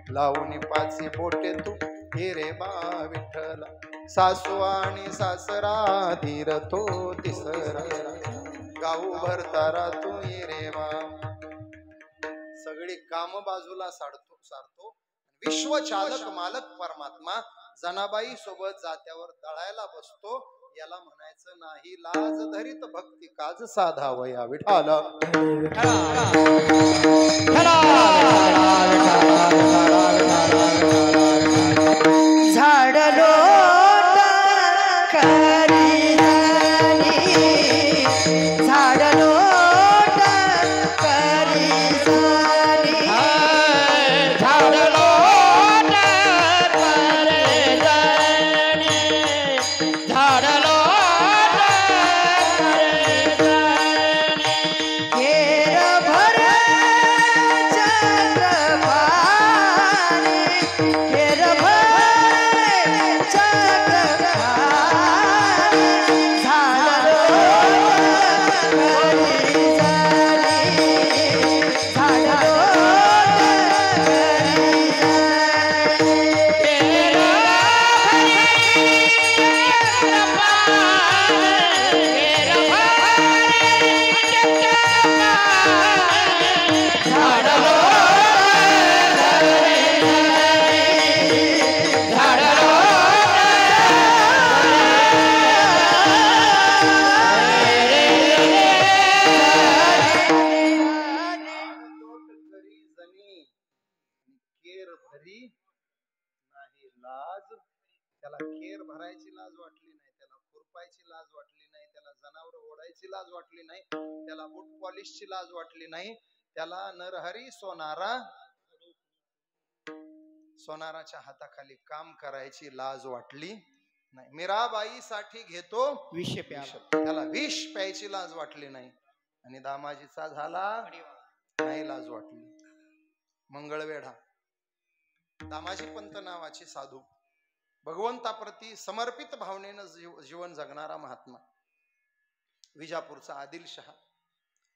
Speaker 4: लावून 5 बोटे तू ये रे बा विठ्ठला. सासू आणि सासरा धीर तो तिसरा, गाऊ भरतारा तू ये रे बा. सगळी काम बाजूला सारतो विश्वचालक मालक परमात्मा जनाबाई सोबत जात्यावर दळायला बसतो. याला म्हणायचं नाही लाज धरीत भक्ती काज साधावया विठाला.
Speaker 1: झाडलो करी झाडलो करी
Speaker 4: त्याला खेर भरायची लाज वाटली नाही, त्याला खुरपायची लाज वाटली नाही, त्याला जनावर ओढायची लाज वाटली नाही, त्याला बूट पॉलिशची लाज वाटली नाही, त्याला नरहरी सोनाराच्या हाताखाली काम करायची लाज वाटली नाही. मीराबाईसाठी घेतो विष प्याला, त्याला विष प्यायची लाज वाटली नाही. आणि दामाजीचा झाला नाही लाज वाटली. मंगळवेढा. दामाजी पंत नावाचे साधू, भगवंताप्रती समर्पित भावनेनं जीवन जगणारा महात्मा. विजापूरचा आदिलशहा.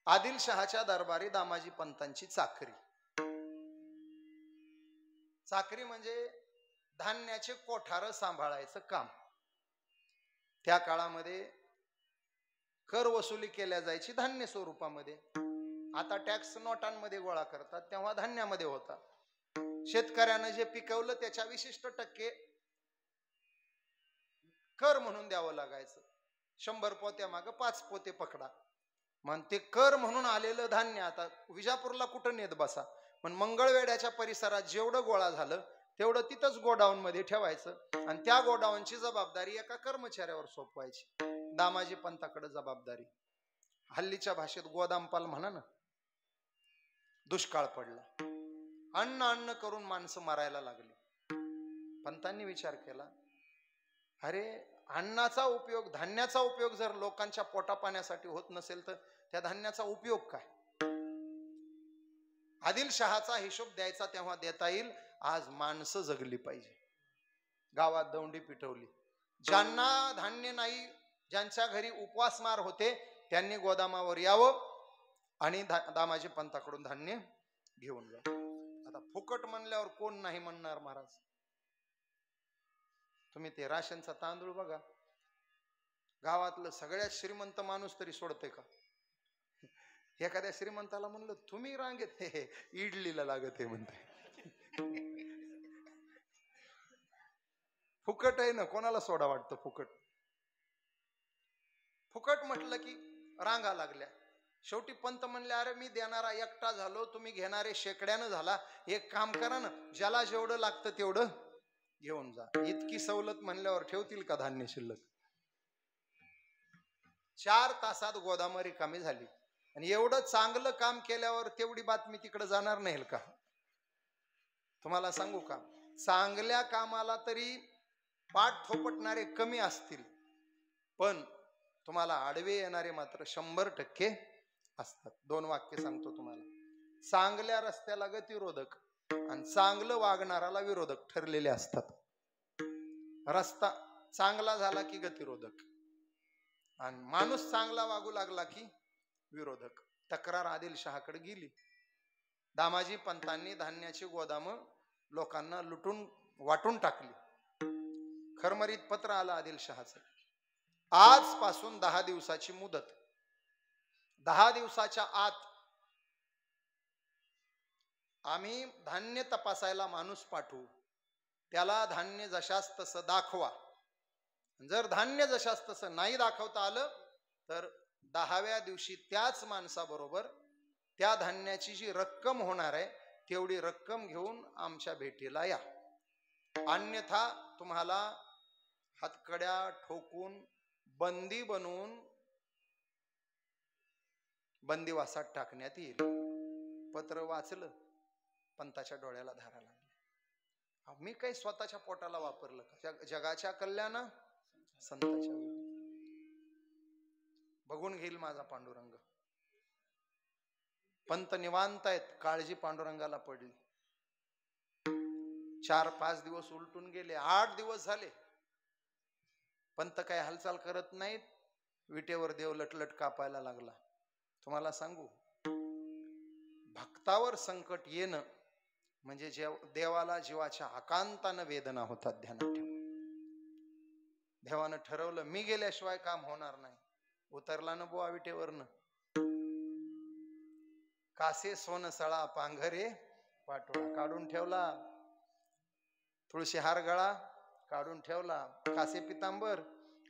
Speaker 4: आदिलशहाच्या दरबारी दामाजी पंतांची चाकरी. चाकरी म्हणजे धान्याचे कोठार सांभाळायचं काम. त्या काळामध्ये कर वसुली केल्या जायची धान्य स्वरूपामध्ये. आता टॅक्स नोटांमध्ये गोळा करतात, तेव्हा धान्यामध्ये होता. शेतकऱ्यानं जे पिकवलं त्याच्या विशिष्ट टक्के कर म्हणून द्यावं लागायचं. 100 पोत्या माग 5 पोते पकडा. मग ते कर म्हणून आलेलं धान्य आता विजापूरला कुठं नेत बसा, पण मंगळवेढ्याच्या परिसरात जेवढं गोळा झालं तेवढं तिथंच गोडाऊन मध्ये ठेवायचं आणि त्या गोडाऊनची जबाबदारी एका कर्मचाऱ्यावर सोपवायची. दामाजी पंताकडे जबाबदारी. हल्लीच्या भाषेत गोदामपाल म्हणा ना. दुष्काळ पडला, अन्न अन्न करून माणसं मरायला लागली. पंतांनी विचार केला, अरे अन्नाचा उपयोग, धान्याचा उपयोग जर लोकांच्या पोटापाण्यासाठी होत नसेल तर त्या धान्याचा उपयोग काय? आदिलशहाचा हिशोब द्यायचा तेव्हा देता येईल. आज माणसं जगली पाहिजे. गावात दौंडी पिटवली. ज्यांना धान्य नाही, ज्यांच्या घरी उपवासमार होते, त्यांनी गोदामावर यावं आणि दामाजी पंताकडून धान्य घेऊन जा. आता फुकट म्हणल्यावर कोण नाही म्हणणार महाराज? तुम्ही ते राशनचा तांदूळ बघा. गावातलं सगळ्यात श्रीमंत माणूस तरी सोडते का? एखाद्या श्रीमंताला म्हणलं तुम्ही रांगेत, हे इडलीला लागत आहे म्हणते. फुकट आहे ना, कोणाला सोडा वाटतं फुकट? फुकट म्हटलं की रांगा लागल्या. शेवटी पंत म्हणले, अरे मी देणारा एकटा झालो, तुम्ही घेणारे शेकड्यानं झाला. एक काम करा ना, ज्याला जेवढं लागतं तेवढं घेऊन जा. इतकी सवलत म्हणल्यावर ठेवतील का धान्य शिल्लक? 4 तासात गोदाम रिकामी झाली. आणि एवढं चांगलं काम केल्यावर तेवढी बातमी तिकडे जाणार नाही का? तुम्हाला सांगू का, चांगल्या कामाला तरी पाठ थोपटणारे कमी असतील, पण तुम्हाला आडवे येणारे मात्र 100% असतात. 2 वाक्य सांगतो तुम्हाला. चांगल्या रस्त्याला गतिरोधक आणि चांगलं वागणाराला विरोधक ठरलेले असतात. रस्ता चांगला झाला की गतिरोधक आणि माणूस चांगला वागू लागला की विरोधक. तक्रार आदिलशहाकडे गेली. दामाजी पंतांनी धान्याची गोदाम लोकांना लुटून वाटून टाकली. खरमरीत पत्र आलं आदिलशहाचं. आजपासून 10 दिवसाची मुदत. 10 दिवसाच्या आत आम्ही धान्य तपासायला माणूस पाठवू, त्याला धान्य जशास तसं दाखवा. जर धान्य जशास तसं नाही दाखवता आलं तर 10व्या दिवशी त्याच माणसाबरोबर त्या धान्याची जी रक्कम होणार आहे तेवढी रक्कम घेऊन आमच्या भेटीला या. अन्यथा तुम्हाला हातकड्या ठोकून बंदी बनवून बंदिवासात टाकण्यात येईल. पत्र वाचलं, पंताच्या डोळ्याला धारा लागली. मी काही स्वतःच्या पोटाला वापरलं का? जगाच्या कल्याण संताच्या बघून घेईल माझा पांडुरंग. पंत निवांत आहेत, काळजी पांडुरंगाला पडली. 4-5 दिवस उलटून गेले. 8 दिवस झाले. पंत काय हालचाल करत नाहीत. विटेवर देव लटलट कापायला लागला. तुम्हाला सांगू, भक्तावर संकट येणं म्हणजे देवाला जीवाच्या आकांतानं वेदना होतात. ध्यानात ठेवा. देवानं ठरवलं मी गेल्याशिवाय काम होणार नाही. उतरला न बुवा विटेवरनं. कासे सोन सळा पांघरे पाटोळा काढून ठेवला. तुळशी हार गळा काढून ठेवला. कासे पितांबर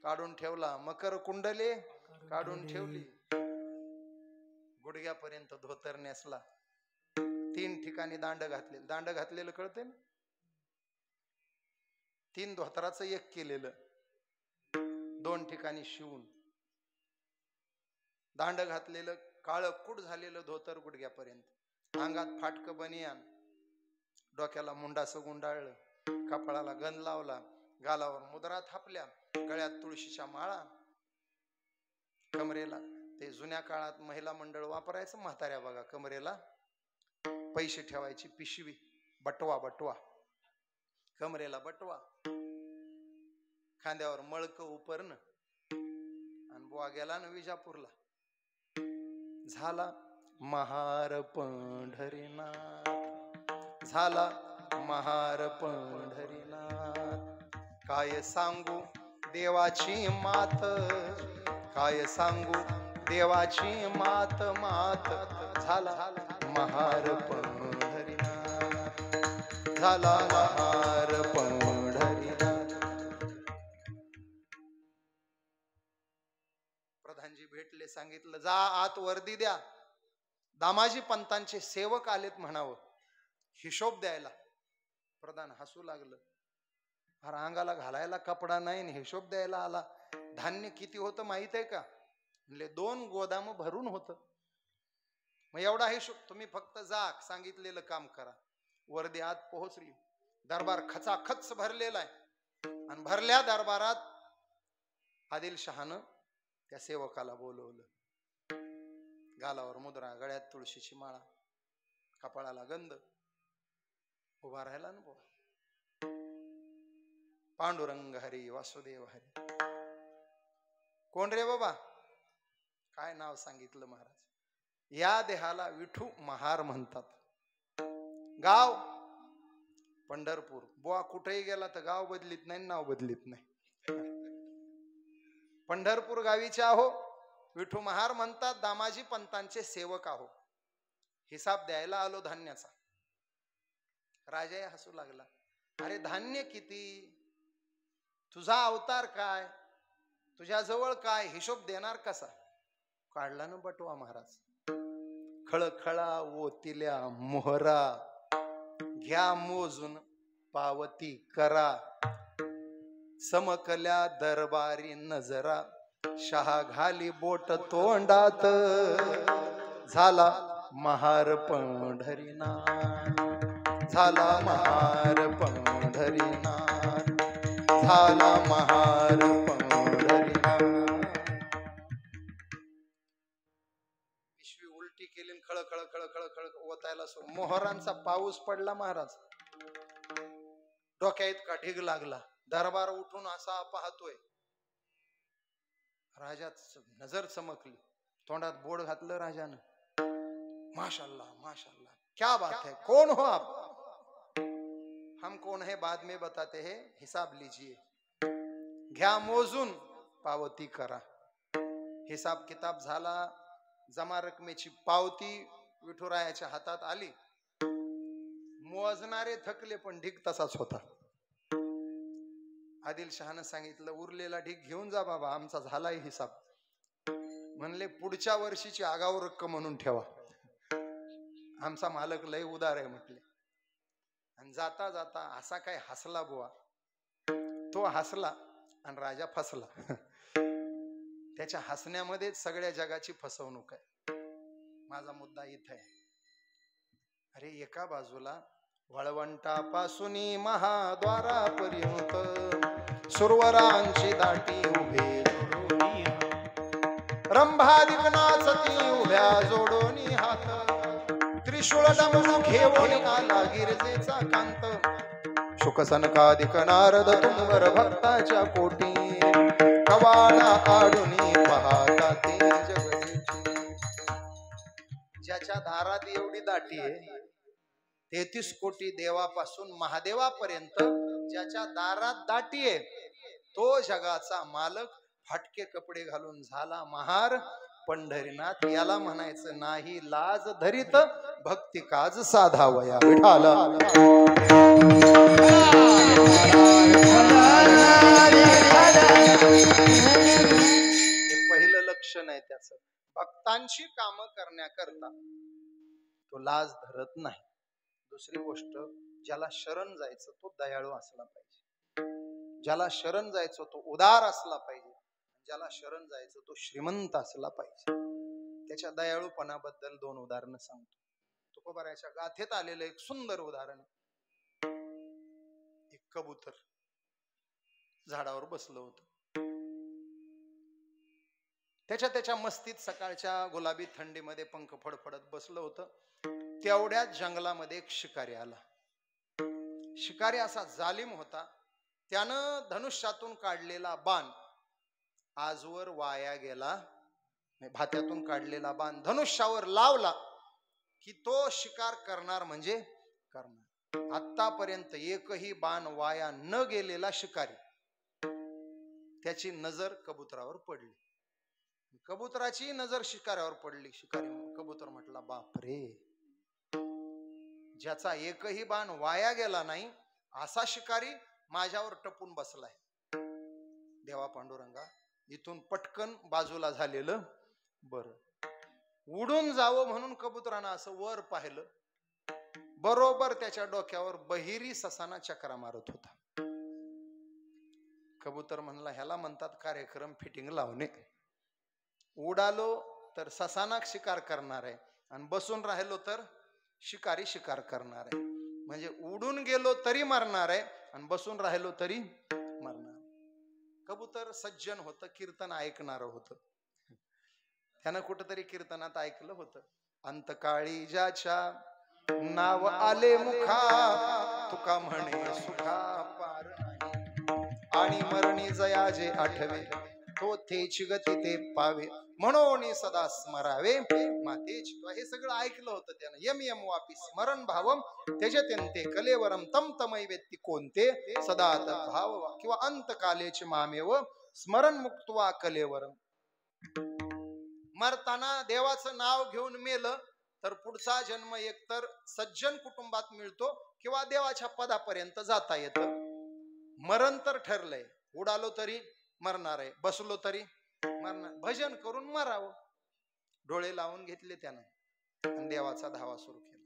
Speaker 4: काढून ठेवला. मकर कुंडले काढून ठेवली. गुडघ्यापर्यंत धोतर नेसला. 3 ठिकाणी दांड घातले. दांड घातलेलं कळते ना? 3 धोतराचं 1 केलेलं, 2 ठिकाणी शिवून. दांड घातलेलं काळं कुड झालेलं धोतर गुडघ्यापर्यंत. अंगात फाटकं बनियान. डोक्याला मुंडासं गुंडाळलं. कपाळाला गंध लावला. गालावर मुद्रा थापल्या. गळ्यात तुळशीच्या माळा. कमरेला ते जुन्या काळात महिला मंडळ वापरायचं म्हाताऱ्या बघा, कमरेला पैसे ठेवायची पिशवी, बटवा बटवा, कमरेला बटवा, खांद्यावर मळक उपरण, आणि बुवा गेला ना विजापूरला. झाला महार पंढरीनाथ, झाला महार पंढरीनाथ. काय सांगू देवाची मात, काय सांगू देवाची मात, मात. झाला महार पंढरीनाथ, झाला महार पंढरीनाथ. प्रधानजी भेटले, सांगितलं जा आत वर्दी द्या, दामाजी पंतांचे सेवक आलेत म्हणावं हिशोब द्यायला. प्रधान हसू लागलं, अरे अंगाला घालायला कपडा नाही आणि हिशोब द्यायला आला. धान्य किती होतं माहित आहे का? म्हणले 2 गोदाम भरून होतं. मग एवढा हिशोब, तुम्ही फक्त जा सांगितलेलं काम करा. वर्दी आत पोहोचली, दरबार खचाखच भरलेला आहे, आणि भरल्या दरबारात आदिलशहानं त्या सेवकाला बोलवलं. गालावर मुद्रा, गळ्यात तुळशीची माळा, कपाळाला गंध, उभा राहिला ना बुवा. पांडुरंग हरी वासुदेव हरी. कोण रे बाबा? काय नाव सांगितलं महाराज? या देहाला विठू महार म्हणतात. गाव पंढरपूर. बुवा कुठेही गेला तर गाव बदलीत नाही, नाव बदलीत नाही. पंढरपूर गावीचे आहो, विठू महार म्हणतात. दामाजी पंतांचे सेवक आहो, हिसाब द्यायला आलो धान्याचा. राजा हसू लागला, अरे धान्य किती, तुझा अवतार काय, तुझ्या जवळ काय, हिशोब देणार कसा? काढला ना बटवा महाराज. खळखळा ओतिल्या मोहरा, घ्या मोजून पावती करा. चमकल्या दरबारी नजरा, शहा घाली बोट तोंडात. झाला महार पंढरीनाथ, झाला महार पंढरीनाथ, झाला महार पंढरीनाथ. पिशवी उलटी केली, खळ खळ खळ खळ खळ ओतायला सुरू. मोहरांचा पाऊस पडला महाराज. डोक्या इतका ढीग लागला. दरबार उठून असा पाहतोय. राजाच नजर चमकली, तोंडात बोट घातलं राजानं. माशाल्लाह माशाल्लाह, क्या बात है, कौन हो आप? हम कौन है बाद में बताते हैं, हिसाब लीजिए. घ्या मोजून पावती करा. हिसाब किताब झाला. जमा रकमेची पावती विठुरायाच्या हातात आली. मोजणारे थकले, पण ढीग तसाच होता. आदिलशहानं सांगितलं, उरलेला ढीग घेऊन जा बाबा, आमचा झालाय हिसाब. म्हणले पुढच्या वर्षीची आगाऊ रक्कम म्हणून ठेवा, आमचा मालक लय उदार आहे म्हटले. आणि जाता जाता असा काय हसला बुवा. तो हसला आणि राजा फसला. त्याच्या हसण्यामध्येच सगळ्या जगाची फसवणूक आहे. माझा मुद्दा इथे आहे. अरे एका बाजूला वळवंटापासून महाद्वारापर्यंत सुरवरांची दाटी उभे जोडोनी, रंभादिक नाचती उभ्या जोडोनी हात. त्रिशूळ डमरू घेऊन आला गिरजेचा कांत. शुकसनकादिक नारद तुंगर भक्ताच्या कोटी, कवाडा आडुनी पाहता ते जगदेची. ज्याच्या दारात एवढी दाटी आहे, 33 कोटी देवापासून महादेवापर्यंत ज्याच्या दारात दाटी आहे, तो जगाचा मालक. फाटके कपडे घालून झाला महार पंढरीनाथ. याला म्हणायचं नाही लाज धरीत, भक्ती काज साधावया विठाला. पहिलं लक्षण आहे त्याचं. भक्तांची कामं करण्याकरता तो लाज धरत नाही. दुसरी गोष्ट, ज्याला शरण जायचं तो दयाळू असला पाहिजे. ज्याला शरण जायचं तो उदार असला पाहिजे. ज्याला शरण जायचं तो श्रीमंत असला पाहिजे. त्याच्या दयाळूपणाबद्दल 2 उदाहरणं सांगतो. तुकोबाराच्या गाथेत आलेलं एक सुंदर उदाहरण. एक कबूतर झाडावर बसलं होतं. त्याच्या मस्तीत सकाळच्या गुलाबी थंडीमध्ये पंख फडफडत बसलं होतं. तेवढ्याच जंगलामध्ये एक शिकारी आला. शिकारी असा जालिम होता, त्यानं धनुष्यातून काढलेला बाण आजवर वाया गेला. भात्यातून काढलेला बाण धनुष्यावर लावला की तो शिकार करणार म्हणजे करणार. आतापर्यंत एकही बाण वाया न गेलेला शिकारी, त्याची नजर कबुतरावर पडली. कबुतराची नजर शिकाऱ्यावर पडली. कबूतर म्हटला, बापरे, ज्याचा एकही बाण वाया गेला नाही असा शिकारी माझ्यावर टपून बसलाय. देवा पांडुरंगा, इथून पटकन बाजूला झालेलं बर. उडून जावं म्हणून कबुतरानं असं वर पाहिलं. बरोबर त्याच्या डोक्यावर बहिरी ससाना चक्रा मारत होता. कबूतर म्हणला, ह्याला म्हणतात कार्यक्रम फिटिंग लावणे. उडालो तर ससाना शिकार करणार आहे आणि बसून राहिलो तर शिकारी शिकार करणार आहे. म्हणजे उडून गेलो तरी मरणार आहे आणि बसून राहिलो तरी मरणार. कबूतर सज्जन होतं, कीर्तन ऐकणार होतं. त्यानं कुठंतरी कीर्तनात ऐकलं होतं, अंतकाळी ज्याच्या नाव आले मुखा, तुका म्हणे सुखा पार नाही, आणि मरणी जया जे आठवे, तो तेची गती ते पावे, म्हणून सदा स्मरावे मातेची. हे सगळं ऐकलं होतं त्यानं. यम यम वापी स्मरण भावम त्यजत्यन्ते कलेवरम तम तमय व्यक्ती कोणते सदा भाव किंवा अंतकालेचे मामेव स्मरण मुक्त्वा कलेवरम. मरताना देवाचं नाव घेऊन मेलं तर पुढचा जन्म एकतर सज्जन कुटुंबात मिळतो किंवा देवाच्या पदापर्यंत जाता येतं. मरण तर ठरलंय, उडालो तरी मरणार आहे, बसलो तरी मरणार. भजन करून मरावं. डोळे लावून घेतले त्यानं आणि देवाचा धावा सुरू केला.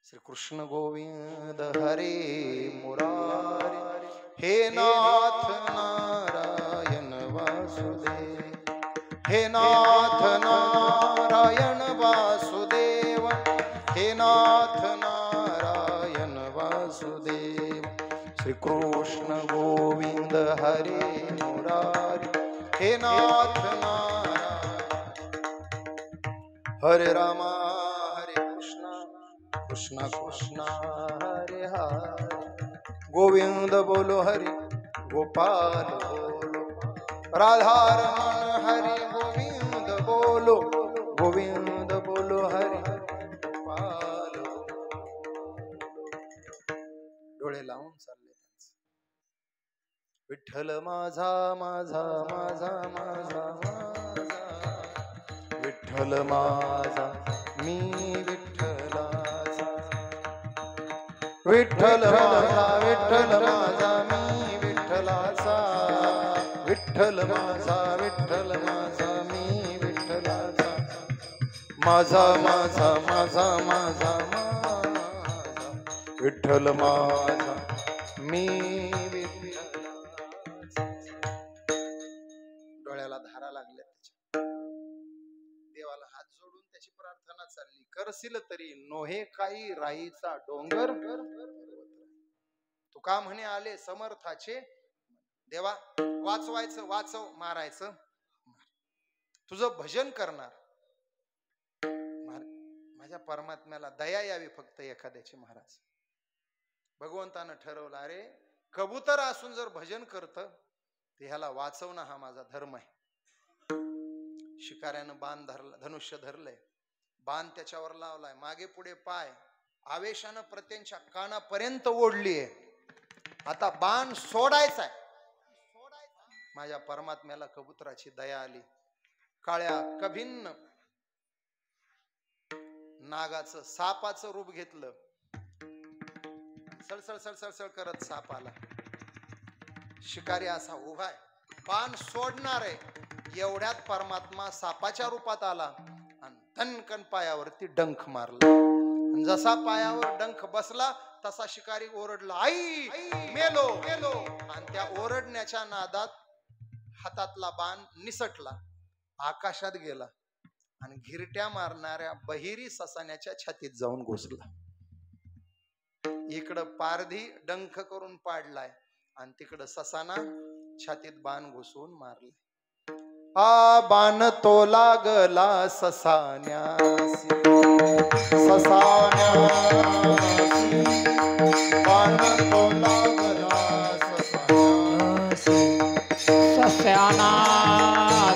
Speaker 4: श्री कृष्ण गोविंद हरे मुरारी, हे नाथ नारायण वासुदेव, हे नाथ नारायण वासुदेव, हे नाथ नारायण वासुदेव. श्री कृष्ण गोविंद हरे मुरारी, हे नाथ नारायण. हरे रामा हरे कृष्णा, कृष्णा कृष्णा हरे हरे, गोविंद बोलो हरि गोपाल बोलो, राधा रमण हरि गोविंद बोलो, गोविंद बोलो हरि गोपाल. डोळे लावून चालले. विठ्ठल माझा माझा माझा माझा माझा, विठ्ठल माझा मी विठ्ठलाचा, विठ्ठल माझा विठ्ठल माझा मी विठ्ठलाचा, विठ्ठल माझा विठ्ठल माझा मी विठ्ठलाचा, माझा माझा माझा माझा माझा, विठ्ठल माझा मी विठ्ठलाचा. डोळ्याला धारा लागल्या त्याच्या. देवाला हात जोडून त्याची प्रार्थना चालली, करशील तरी नोहे काही राईचा डोंगर, तुका म्हणे आले समर्थाचे. देवा वाचवायचं वाचव, मारायचं तुझं भजन करणार. माझ्या परमात्म्याला दया यावी फक्त एखाद्याची. महाराज भगवंतानं ठरवलं, अरे कबूतर असून जर भजन करत तर ह्याला वाचवणं हा माझा धर्म आहे. शिकाऱ्यानं बाण धरला, धनुष्य धरलंय, बाण त्याच्यावर लावलाय, मागे पुढे पाय, आवेशानं प्रत्येच्या कानापर्यंत ओढलीये. आता बाण सोडायचाय. माझ्या परमात्म्याला कबुतराची दया आली. काळ्या कभिन्न नागाचं सापाचं रूप घेतलं. सळसळ सळसळ करत साप आला. शिकारी असा उभा आहे, बाण सोडणार आहे, एवढ्यात परमात्मा सापाच्या रूपात आला आणि धनकन पायावरती डंख मारला. जसा पायावर डंख बसला तसा शिकारी ओरडला, आई मेलो मेलो. आणि त्या ओरडण्याच्या नादात हातातला बाण निसटला, आकाशात गेला आणि घिरट्या मारणाऱ्या बहिरी ससाण्याच्या छातीत जाऊन घुसला. इकडं पारधी डंख करून पाडलाय आणि तिकडं ससाना छातीत बाण घुसवून मारलाय. बाण तो लागला ससान्यासी ससान्यासी बाण तो लागला ससान्यासी
Speaker 3: सस्याना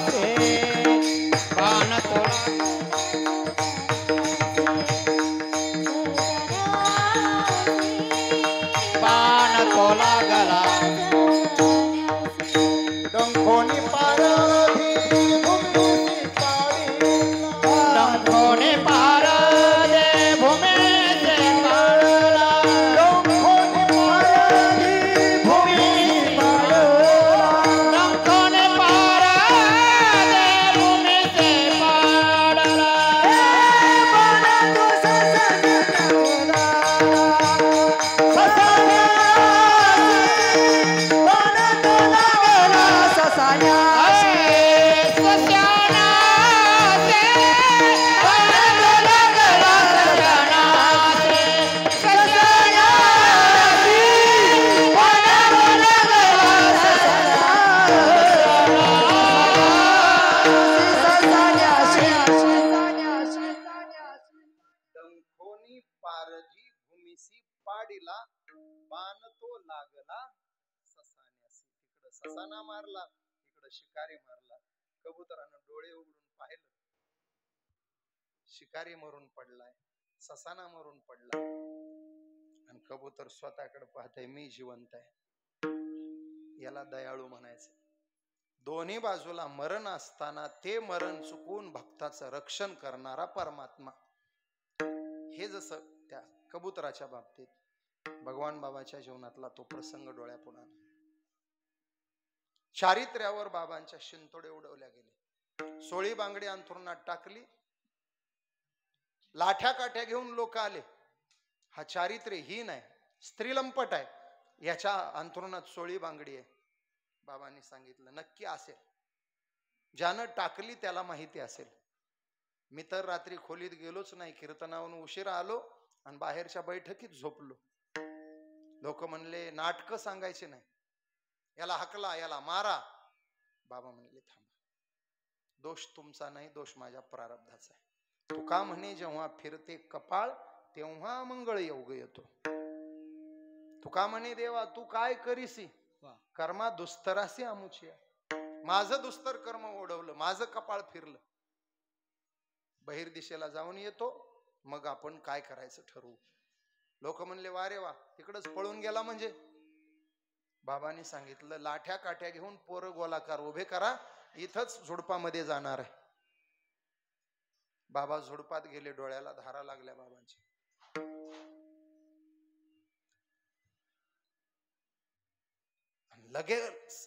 Speaker 3: से बाण तोला बाण तोला गला
Speaker 4: डंखोनी पारधी भूमीसी पाडीला
Speaker 3: डंखोने पार दे भूमी से पाडला
Speaker 4: डंखोनी पारधी भूमीसी पाडीला
Speaker 3: डंखोने पार दे भूमी से पाडला
Speaker 4: डंखोनी पारधी भूमीसी पाडीला बाण तो लागला ससान्यासी तिकडं ससाना मारला इकडं शिकारी मारला कबुतरानं डोळे उघडून पाहिलं शिकारी मरून पडलाय ससाना मरून पडला आणि कबूतर स्वतःकडे पाहतय मी जिवंत आहे याला दयाळू म्हणायचं दोन्ही बाजूला मरण असताना ते मरण चुकून भक्ताचं रक्षण करणारा परमात्मा हे जसं त्या कबुतराच्या बाबतीत भगवान बाबाच्या जीवनातला तो प्रसंग डोळ्यापुढे आला चारित्र्यावर बाबांच्या शिंतोडे उडवल्या गेले सोळी बांगडी अंथरुणात टाकली लाठ्या काठ्या घेऊन लोक आले हा चारित्र्यहीन आहे स्त्रीलंपट आहे याच्या अंथरुणात सोळी बांगडी आहे बाबांनी सांगितलं नक्की असेल ज्यानं टाकली त्याला माहिती असेल मी तर रात्री खोलीत गेलोच नाही कीर्तनावरून उशिरा आलो आणि बाहेरच्या बैठकीत झोपलो लोक म्हणले नाटकं सांगायचे नाही याला हकला याला मारा बाबा म्हणले थांबा दोष तुमचा नाही दोष माझ्या प्रारब्धाचा आहे तुका म्हणे जेव्हा फिरते कपाळ तेव्हा मंगळ योग येतो तुका म्हणे देवा तू काय करीसी कर्मा दुस्तरासी आमुची माझं दुस्तर कर्म ओढवलं माझं कपाळ फिरलं बहिर्दिशेला जाऊन येतो मग आपण काय करायचं ठरवू लोक म्हणले वा रे वा तिकडच पळून गेला म्हणजे बाबांनी सांगितलं लाठ्या काठ्या घेऊन पोरं गोलाकार उभे करा इथंच झुडपामध्ये जाणार आहे बाबा झुडपात गेले डोळ्याला धारा लागल्या बाबांची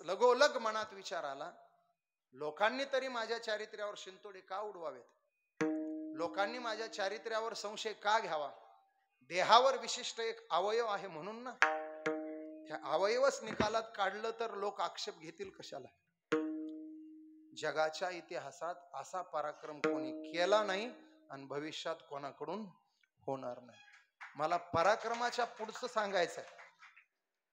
Speaker 4: लगोलग मनात विचार आला लोकांनी तरी माझ्या चारित्र्यावर शिंतोडे का उडवावेत लोकांनी माझ्या चारित्र्यावर संशय का घ्यावा देहावर विशिष्ट एक अवयव आहे म्हणून ना त्या अवयवच निकालात काढलं तर लोक आक्षेप घेतील कशाला जगाच्या इतिहासात असा पराक्रम कोणी केला नाही आणि भविष्यात कोणाकडून होणार नाही मला पराक्रमाच्या पुढचं सांगायचंय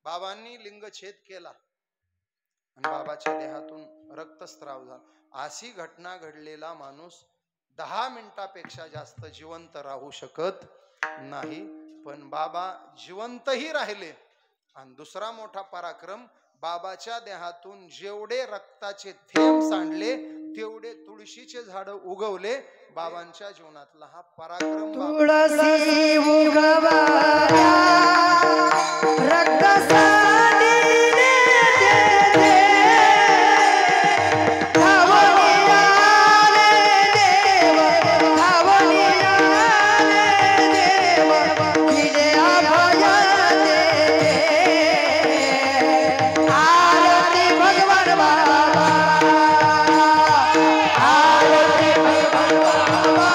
Speaker 4: बाबांनी लिंगछेद केला आणि बाबाच्या देहातून रक्तस्राव झाला अशी घटना घडलेला माणूस 10 मिनिटापेक्षा जास्त जिवंत राहू शकत नाही पण बाबा जिवंतही राहिले आणि दुसरा मोठा पराक्रम बाबाच्या देहातून जेवढे रक्ताचे थेंब सांडले तेवढे तुळशीचे झाड उगवले बाबांच्या जीवनातला हा पराक्रम
Speaker 1: तुळसी उगवाया रक्त सांडीने तेथे धावून आले देव धावून आले देव दिले अभय तेथे आरती भगवान बाबा आरती भगवान बाबा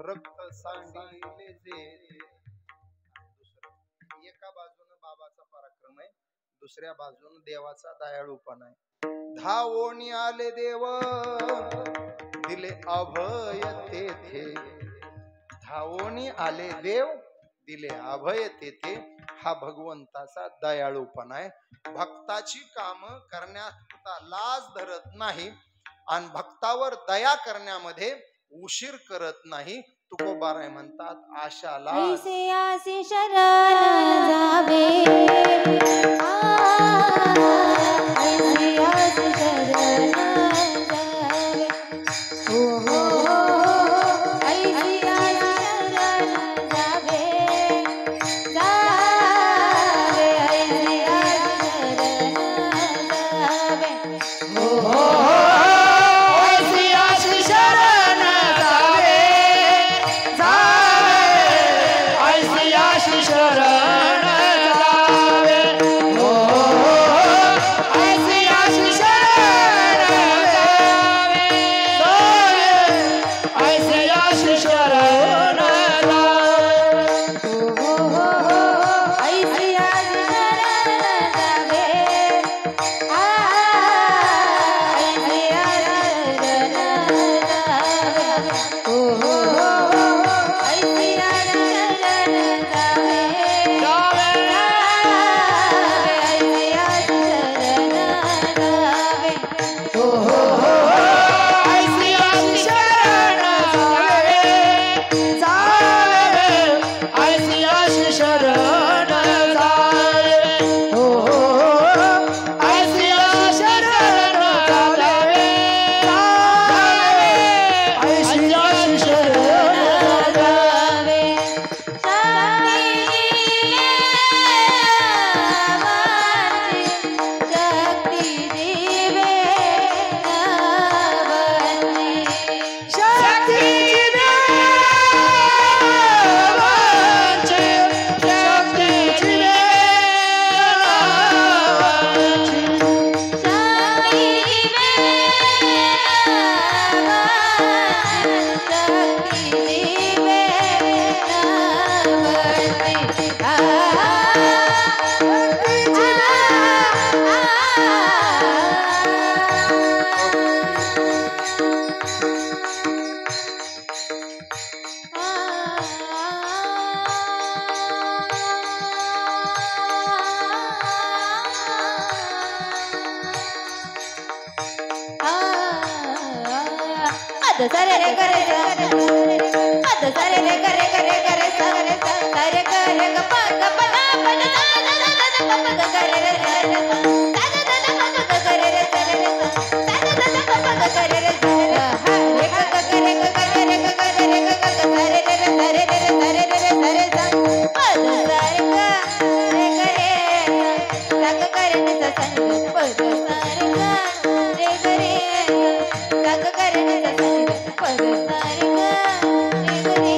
Speaker 4: रक्त सांडिले जे. एका बाजूने बाबाचा पराक्रम आहे, दुसऱ्या बाजूने देवाचा दयाळूपणा आहे. धावोनी आले देव दिले अभय तेथे. धावोनी आले देव दिले अभय तेथे. हा भगवंताचा दयाळूपणा आहे. भक्ताची काम करण्यात लाज धरत नाही आणि भक्तावर दया करण्यामध्ये उशीर करत नाही. तुकोबाराय म्हणतात आशाला
Speaker 1: ऐसे आसे शरण जावे, ऐसे आसे शरण जावे, हो हो हो, ऐसे आसे शरण जावे, जावे, ऐसे आसे शरण जावे, हो हो हो, ऐसे आसे शरण जावे,
Speaker 3: ऐसी आशी शरण जावे, हो ऐसी आशी शरण जावे, ऐसी आशी शरण जावे,
Speaker 1: हो हो हो, ऐसे आसे शरण जावे, ऐसे आसे शरण जावे, हो हो हो, ऐसे आसे शरण जावे, ऐसे आसे शरण जावे, हो हो हो,
Speaker 3: ऐसी आशी शरण जावे, ऐसी आशी शरण जावे, हो ऐसी आशी शरण जावे, ऐसी आशी शरण जावे. शक्ती देवाची, शक्ती देवाची,
Speaker 1: सरे रे करे अद सरे रे करे करे करे सरे सरे करे ग प ग प ग प ग ग ग ग करे रे सरे द द द ग ग करे रे सरे द द द ग ग करे रे सरे हा रे ग ग करे ग ग करे ग ग करे ग ग सरे रे सरे रे सरे रे सरे सा पद सरे ग रे करे ग करे रे संग पद सरे ग रे करे ग करे रे संग पद सरे ग रे करे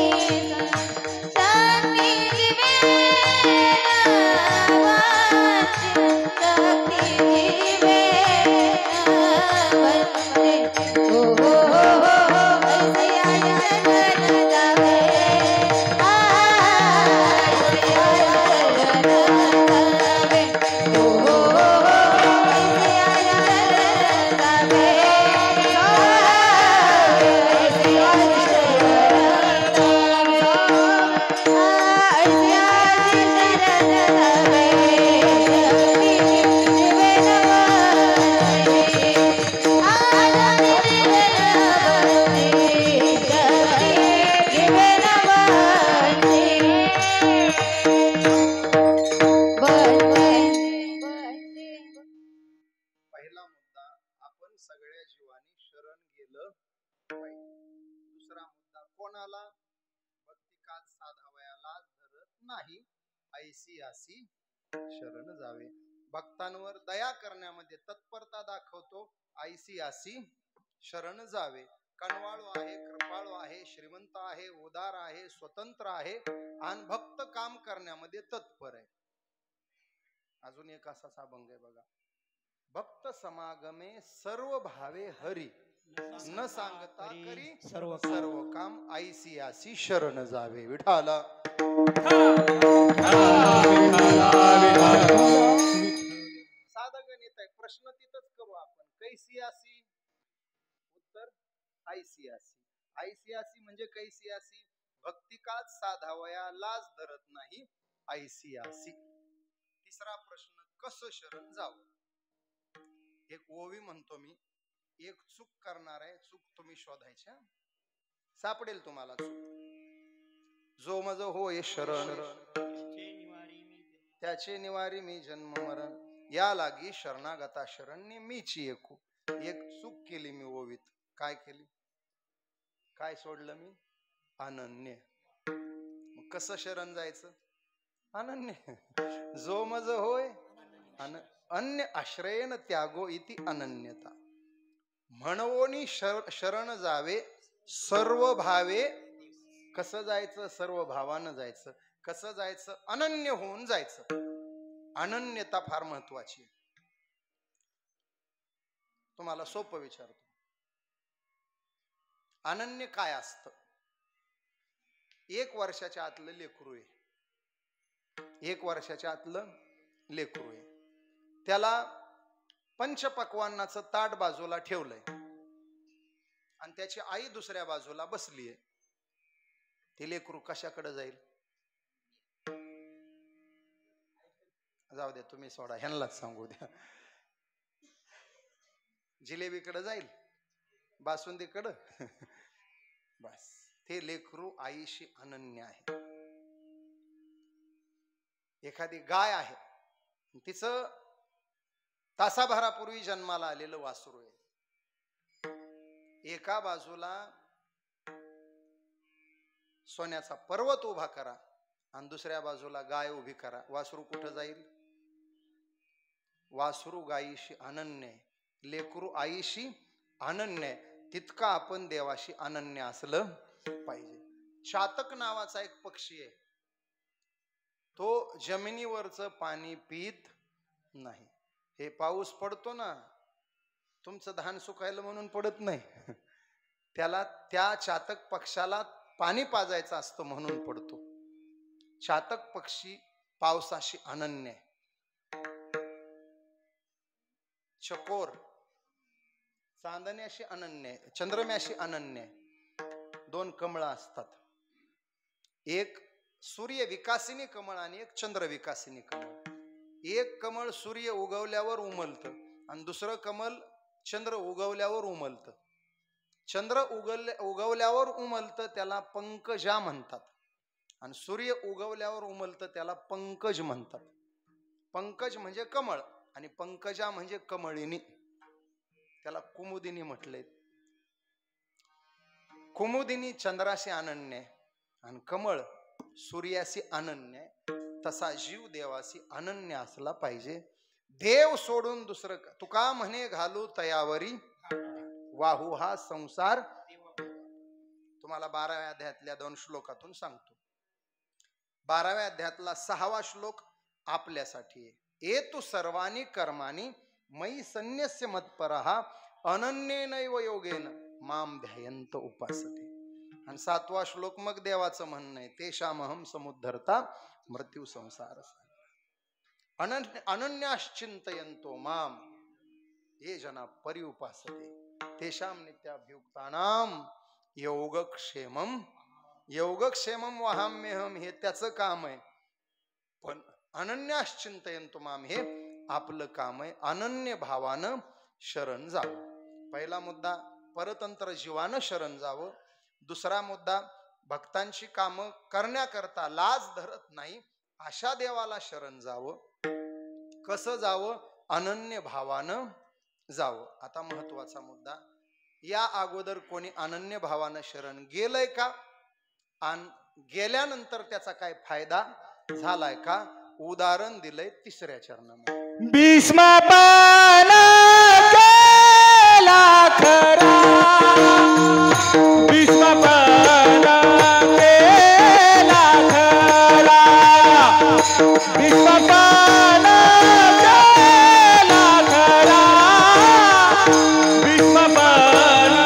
Speaker 1: शांती जीवे शक्ती जीवे हो हो हो, ऐसे आसे शरण जावे, ऐसे आसे शरण जावे, हो हो हो, ऐसे आसे शरण जावे, ऐसे आसे शरण जावे, ऐसे आसे शरण जावे, शक्ती जीवे
Speaker 4: पहिला मुद्दा, आपण सगळ्या जीवांनी शरण गेलं पाहिजे. दुसरा मुद्दा, कोणाला भक्ती काच साधावयाला धरत नाही, ऐसी आसी शरण जावे. भक्तांवर दया करण्यामध्ये तत्परता दाखवतो, ऐसी आसी शरण जावे. कणवाळू आहे, कृपाळू आहे, श्रीमंत आहे, उदार आहे, स्वतंत्र आहे आणि भक्त काम करण्यामध्ये तत्पर आहे. अजून एक असाच अभंग आहे बघा, भक्त समागमे सर्व भावे हरी, न सांगता करी
Speaker 3: सर्व
Speaker 4: सर्व काम आईसी आसी शरण जावे विठाला साधं गणित आहे प्रश्न तिथंच करू आपण कैसी आसी उत्तर आयसियासी आयसियासी म्हणजे कैसियासी भक्तिकात साधावया लाज धरत नाही आयसियासी तिसरा प्रश्न कसं शरण जावं एक ओवी म्हणतो मी एक चूक करणार आहे चूक तुम्ही शोधायची सापडेल तुम्हाला चूक जो मज होय शरण त्याचे निवारी मी जन्म मरण या लागी शरणागता शरण्य मीची एकू एक चूक केली मी ओवीत काय केली काय सोडलं मी अनन्य मग कसं शरण जायचं अनन्य जो मज होय अन्य आश्रयन त्यागो इति अनन्यता म्हणवोनी शरण जावे सर्व भावे कसं जायचं सर्व भावानं जायचं कसं जायचं अनन्य होऊन जायचं अनन्यता फार महत्वाची आहे तुम्हाला सोपं विचारतो अनन्य काय असतं 1 वर्षाच्या आतलं लेकरू आहे 1 वर्षाच्या आतलं लेकरू आहे त्याला पंचपक्वान्नाचं ताट बाजूला ठेवलंय आणि त्याची आई दुसऱ्या बाजूला बसलीये ते लेकरू कशाकडे जाईल जाऊ द्या तुम्ही सोडा ह्यांनाच सांगू द्या जिलेबीकडे जाईल बासुंदीकडे बस ते लेकरू आईशी अनन्य आहे एखादी गाय आहे तिचं तासाभरापूर्वी जन्माला आलेलं वासरू आहे एका बाजूला सोन्याचा पर्वत उभा करा आणि दुसऱ्या बाजूला गाय उभी करा वासरू कुठं जाईल वासरू गायीशी अनन्य आहे लेकरू आईशी अनन्य आहे तितका आपण देवाशी अनन्य असलं पाहिजे चातक नावाचा एक पक्षी आहे तो जमिनीवरचं पाणी पीत नाही हे पाऊस पडतो ना तुमचं धान सुकायला म्हणून पडत नाही त्याला त्या चातक पक्षाला पाणी पाजायचं असतं म्हणून पडतो चातक पक्षी पावसाशी अनन्य आहे चकोर चांदण्याशी अनन्य आहे चंद्रम्याशी अनन्य आहे 2 कमळ असतात एक सूर्य विकासिनी कमळ आणि एक चंद्र विकासिनी कमळ एक कमळ सूर्य उगवल्यावर उमलतं आणि दुसरं कमळ चंद्र उगवल्यावर उमलतं चंद्र उगवल्यावर उमलतं त्याला पंकजा म्हणतात आणि सूर्य उगवल्यावर उमलतं त्याला पंकज म्हणतात पंकज म्हणजे कमळ आणि पंकजा म्हणजे कमळिनी त्याला कुमुदिनी म्हटलंय कुमुदिनी चंद्राशी अनन्य आणि कमळ सूर्याशी अनन्य तसा जीव देवाशी अनन्य असला पाहिजे देव सोडून दुसरं तुका म्हणे घालू तयावरी वाहू हा संसार तुम्हाला 12व्या अध्यायातल्या 2 श्लोकातून सांगतो 12व्या अध्यायातला 6वा श्लोक आपल्यासाठी आहे एतु सर्वानी कर्मानी मयि संन्यस्य मत्परः अनन्येनैव योगेन माम ध्यायन्त उपासते आणि 7वा श्लोक मग देवाचं म्हणणं आहे तेषामहं समुद्धरता मृत्यू संसार अनन्याश्चिंतयन्तो माम ये जना परिउपासते तेषां नित्याभियुक्तानां योगक्षेमम वहाम्यहम हे त्याचं काम आहे पण अनन्याश्चिंतयन्तो माम हे आपलं काम आहे अनन्य भावानं शरण जावं पहिला मुद्दा परतंत्र जीवानं शरण जावं दुसरा मुद्दा भक्तांची कामं करण्याकरता लाज धरत नाही अशा देवाला शरण जावं कसं जावं अनन्य भावानं जावं आता महत्वाचा मुद्दा या अगोदर कोणी अनन्य भावानं शरण गेलंय का आणि गेल्यानंतर त्याचा काय फायदा झालाय का उदाहरण दिलंय 3ऱ्या चरणामध्ये
Speaker 3: भीष्मपान केला खरा भीष्मपान केला खरा भीष्मपान केला खरा भीष्मपान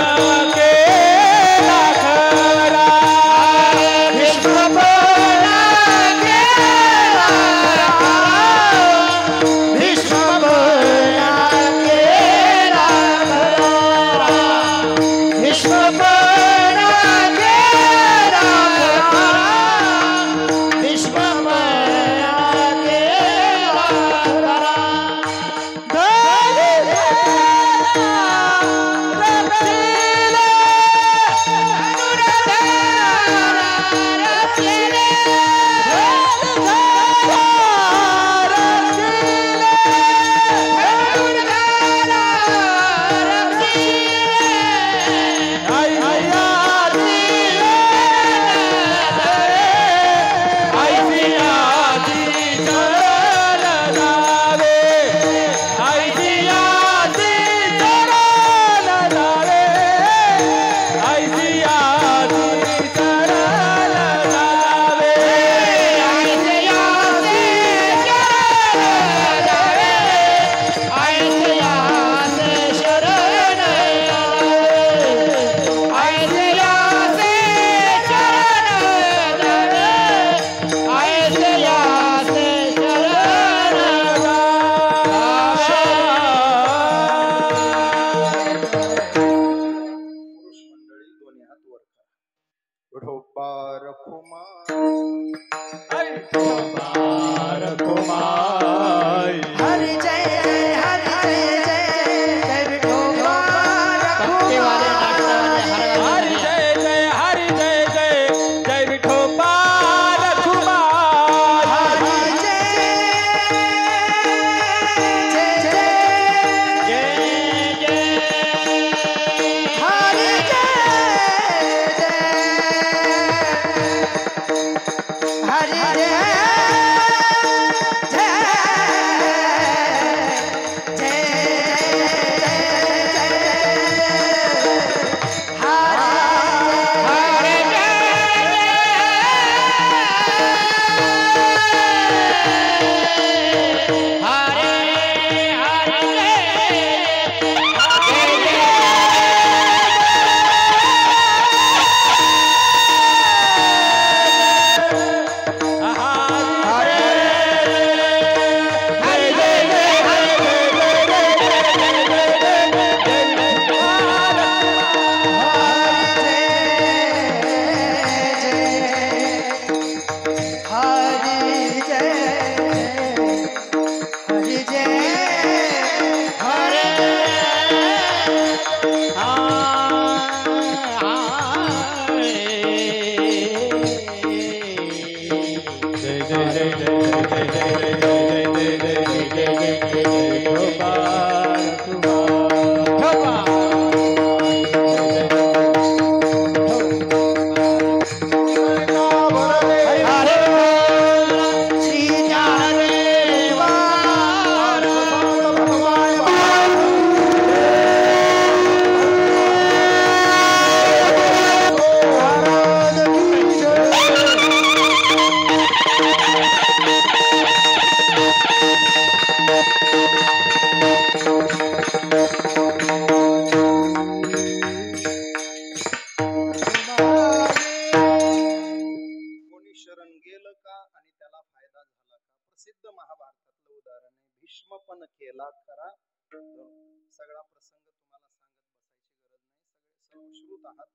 Speaker 4: कोणी शरण गेलं का आणि त्याला फायदा झाला का? प्रसिद्ध महाभारतातलं उदाहरण आहे. भीष्म पण केला खरा. सगळा प्रसंग तुम्हाला सांगत बसायची गरज नाही, सगळे श्रुत आहात.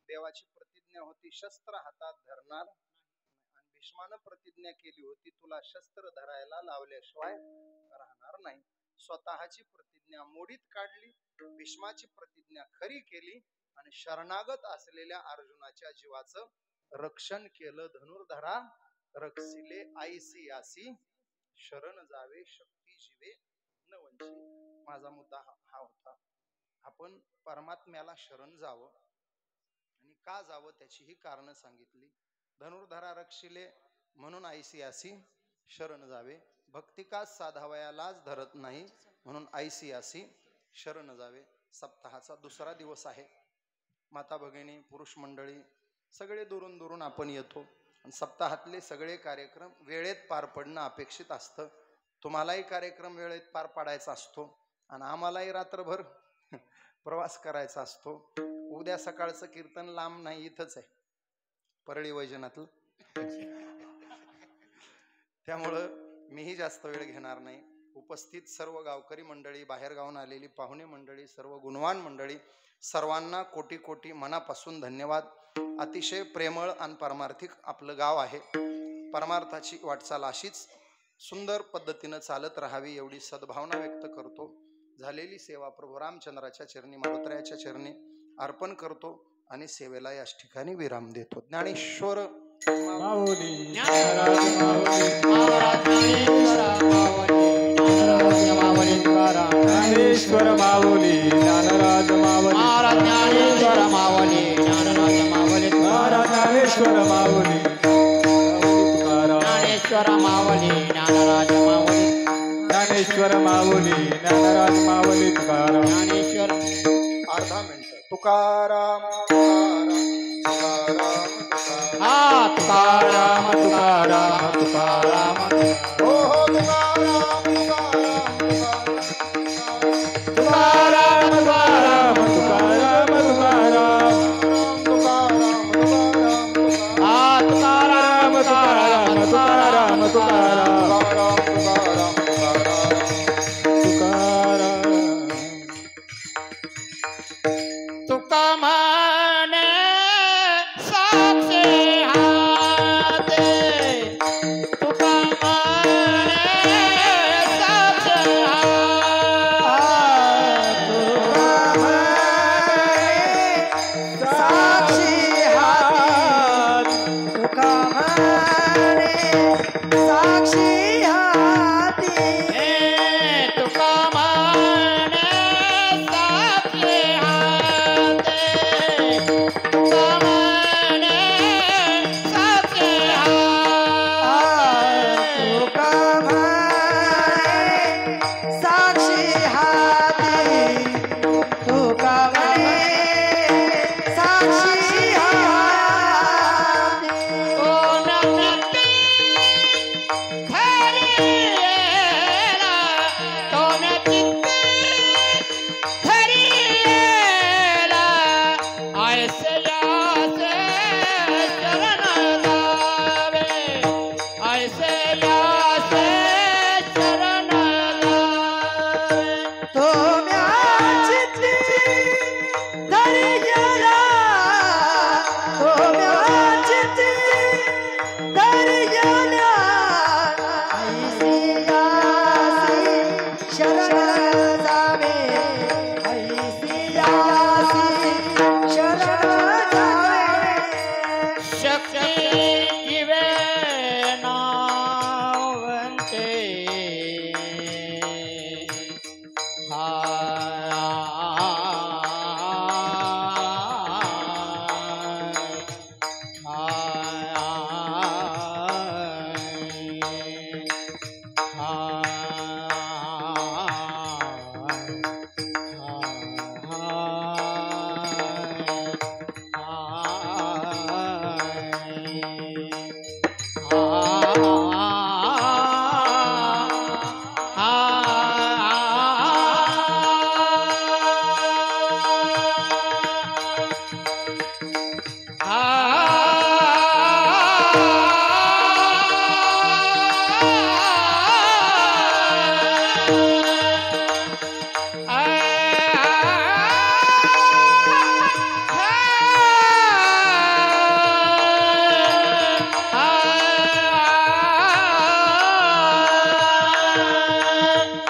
Speaker 4: देवाची प्रतिज्ञा होती शस्त्र हातात धरणार, आणि भीष्मानं प्रतिज्ञा केली होती तुला शस्त्र धरायला लावल्याशिवाय राहणार नाही. स्वतःची प्रतिज्ञा मोडीत काढली, भीष्माची प्रतिज्ञा खरी केली आणि शरणागत असलेल्या अर्जुनाच्या जीवाचं रक्षण केलं. धनुर्धरा रक्षिले आईसी आसी, शरण जावे शक्ती जीवे न वंची. माझा मुद्दा हा होता, आपण परमात्म्याला शरण जावं आणि का जावं त्याची ही कारण सांगितली. धनुर्धरा रक्षिले म्हणून आईसी आसी शरण जावे, भक्तिकास साधावयालाच धरत नाही म्हणून आईसी आसी शरण जावे. सप्ताहाचा दुसरा दिवस आहे. माता भगिनी पुरुष मंडळी सगळे दुरून दुरून आपण येतो आणि सप्ताहातले सगळे कार्यक्रम वेळेत पार पडणं अपेक्षित असतं. तुम्हालाही कार्यक्रम वेळेत पार पाडायचा असतो आणि आम्हालाही रात्रभर प्रवास करायचा असतो. उद्या सकाळचं कीर्तन लांब नाही, इथंच आहे, परळी वैजनाथलं. त्यामुळं मीही जास्त वेळ घेणार नाही. उपस्थित सर्व गावकरी मंडळी, बाहेरगावून आलेली पाहुणे मंडळी, सर्व गुणवान मंडळी, सर्वांना कोटी कोटी मनापासून धन्यवाद. अतिशय प्रेमळ आणि परमार्थिक आपलं गाव आहे. परमार्थाची वाटचाल अशीच सुंदर पद्धतीनं चालत राहावी एवढी सद्भावना व्यक्त करतो. झालेली सेवा प्रभू रामचंद्राच्या चरणी, मारुत्रायाच्या चरणी अर्पण करतो आणि सेवेला याच ठिकाणी विराम देतो. ज्ञानेश्वर
Speaker 2: माऊली ज्ञानेश्वर माऊली ज्ञानराज माऊली
Speaker 3: ज्ञानेश्वर माऊली ज्ञानराज माऊली
Speaker 2: ज्ञानेश्वर माऊली
Speaker 3: ज्ञानेश्वर माऊली ज्ञानराज माऊली
Speaker 2: ज्ञानेश्वर माऊली ज्ञानराज माऊली तुकाराम.
Speaker 3: ज्ञानेश्वर.
Speaker 4: अर्धा मिनिट. तुकाराम तुकाराम तुकाराम
Speaker 3: हा तुकाराम तुकाराम तुकाराम
Speaker 4: हो हो तुकाराम
Speaker 2: तुकाराम तुकाराम तुकाराम तुकाराम
Speaker 3: हा तुकाराम तुकाराम तुकाराम तुकाराम तुका माने साक्षी हाते तुका माने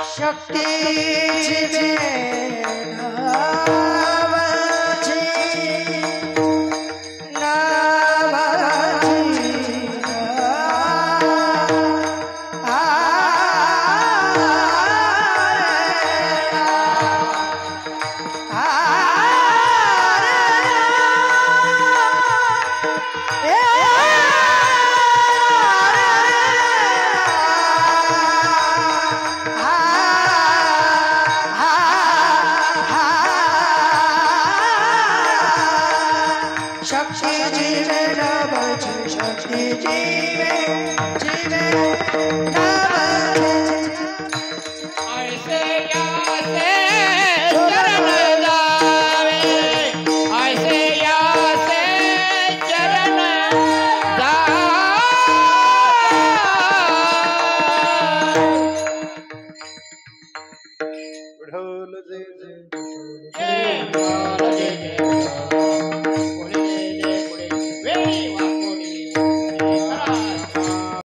Speaker 3: शक्ती जीवे नावाची शक्ति जीवे नावाची शक्ति जीवे जीवे नावाची ऐसे यासे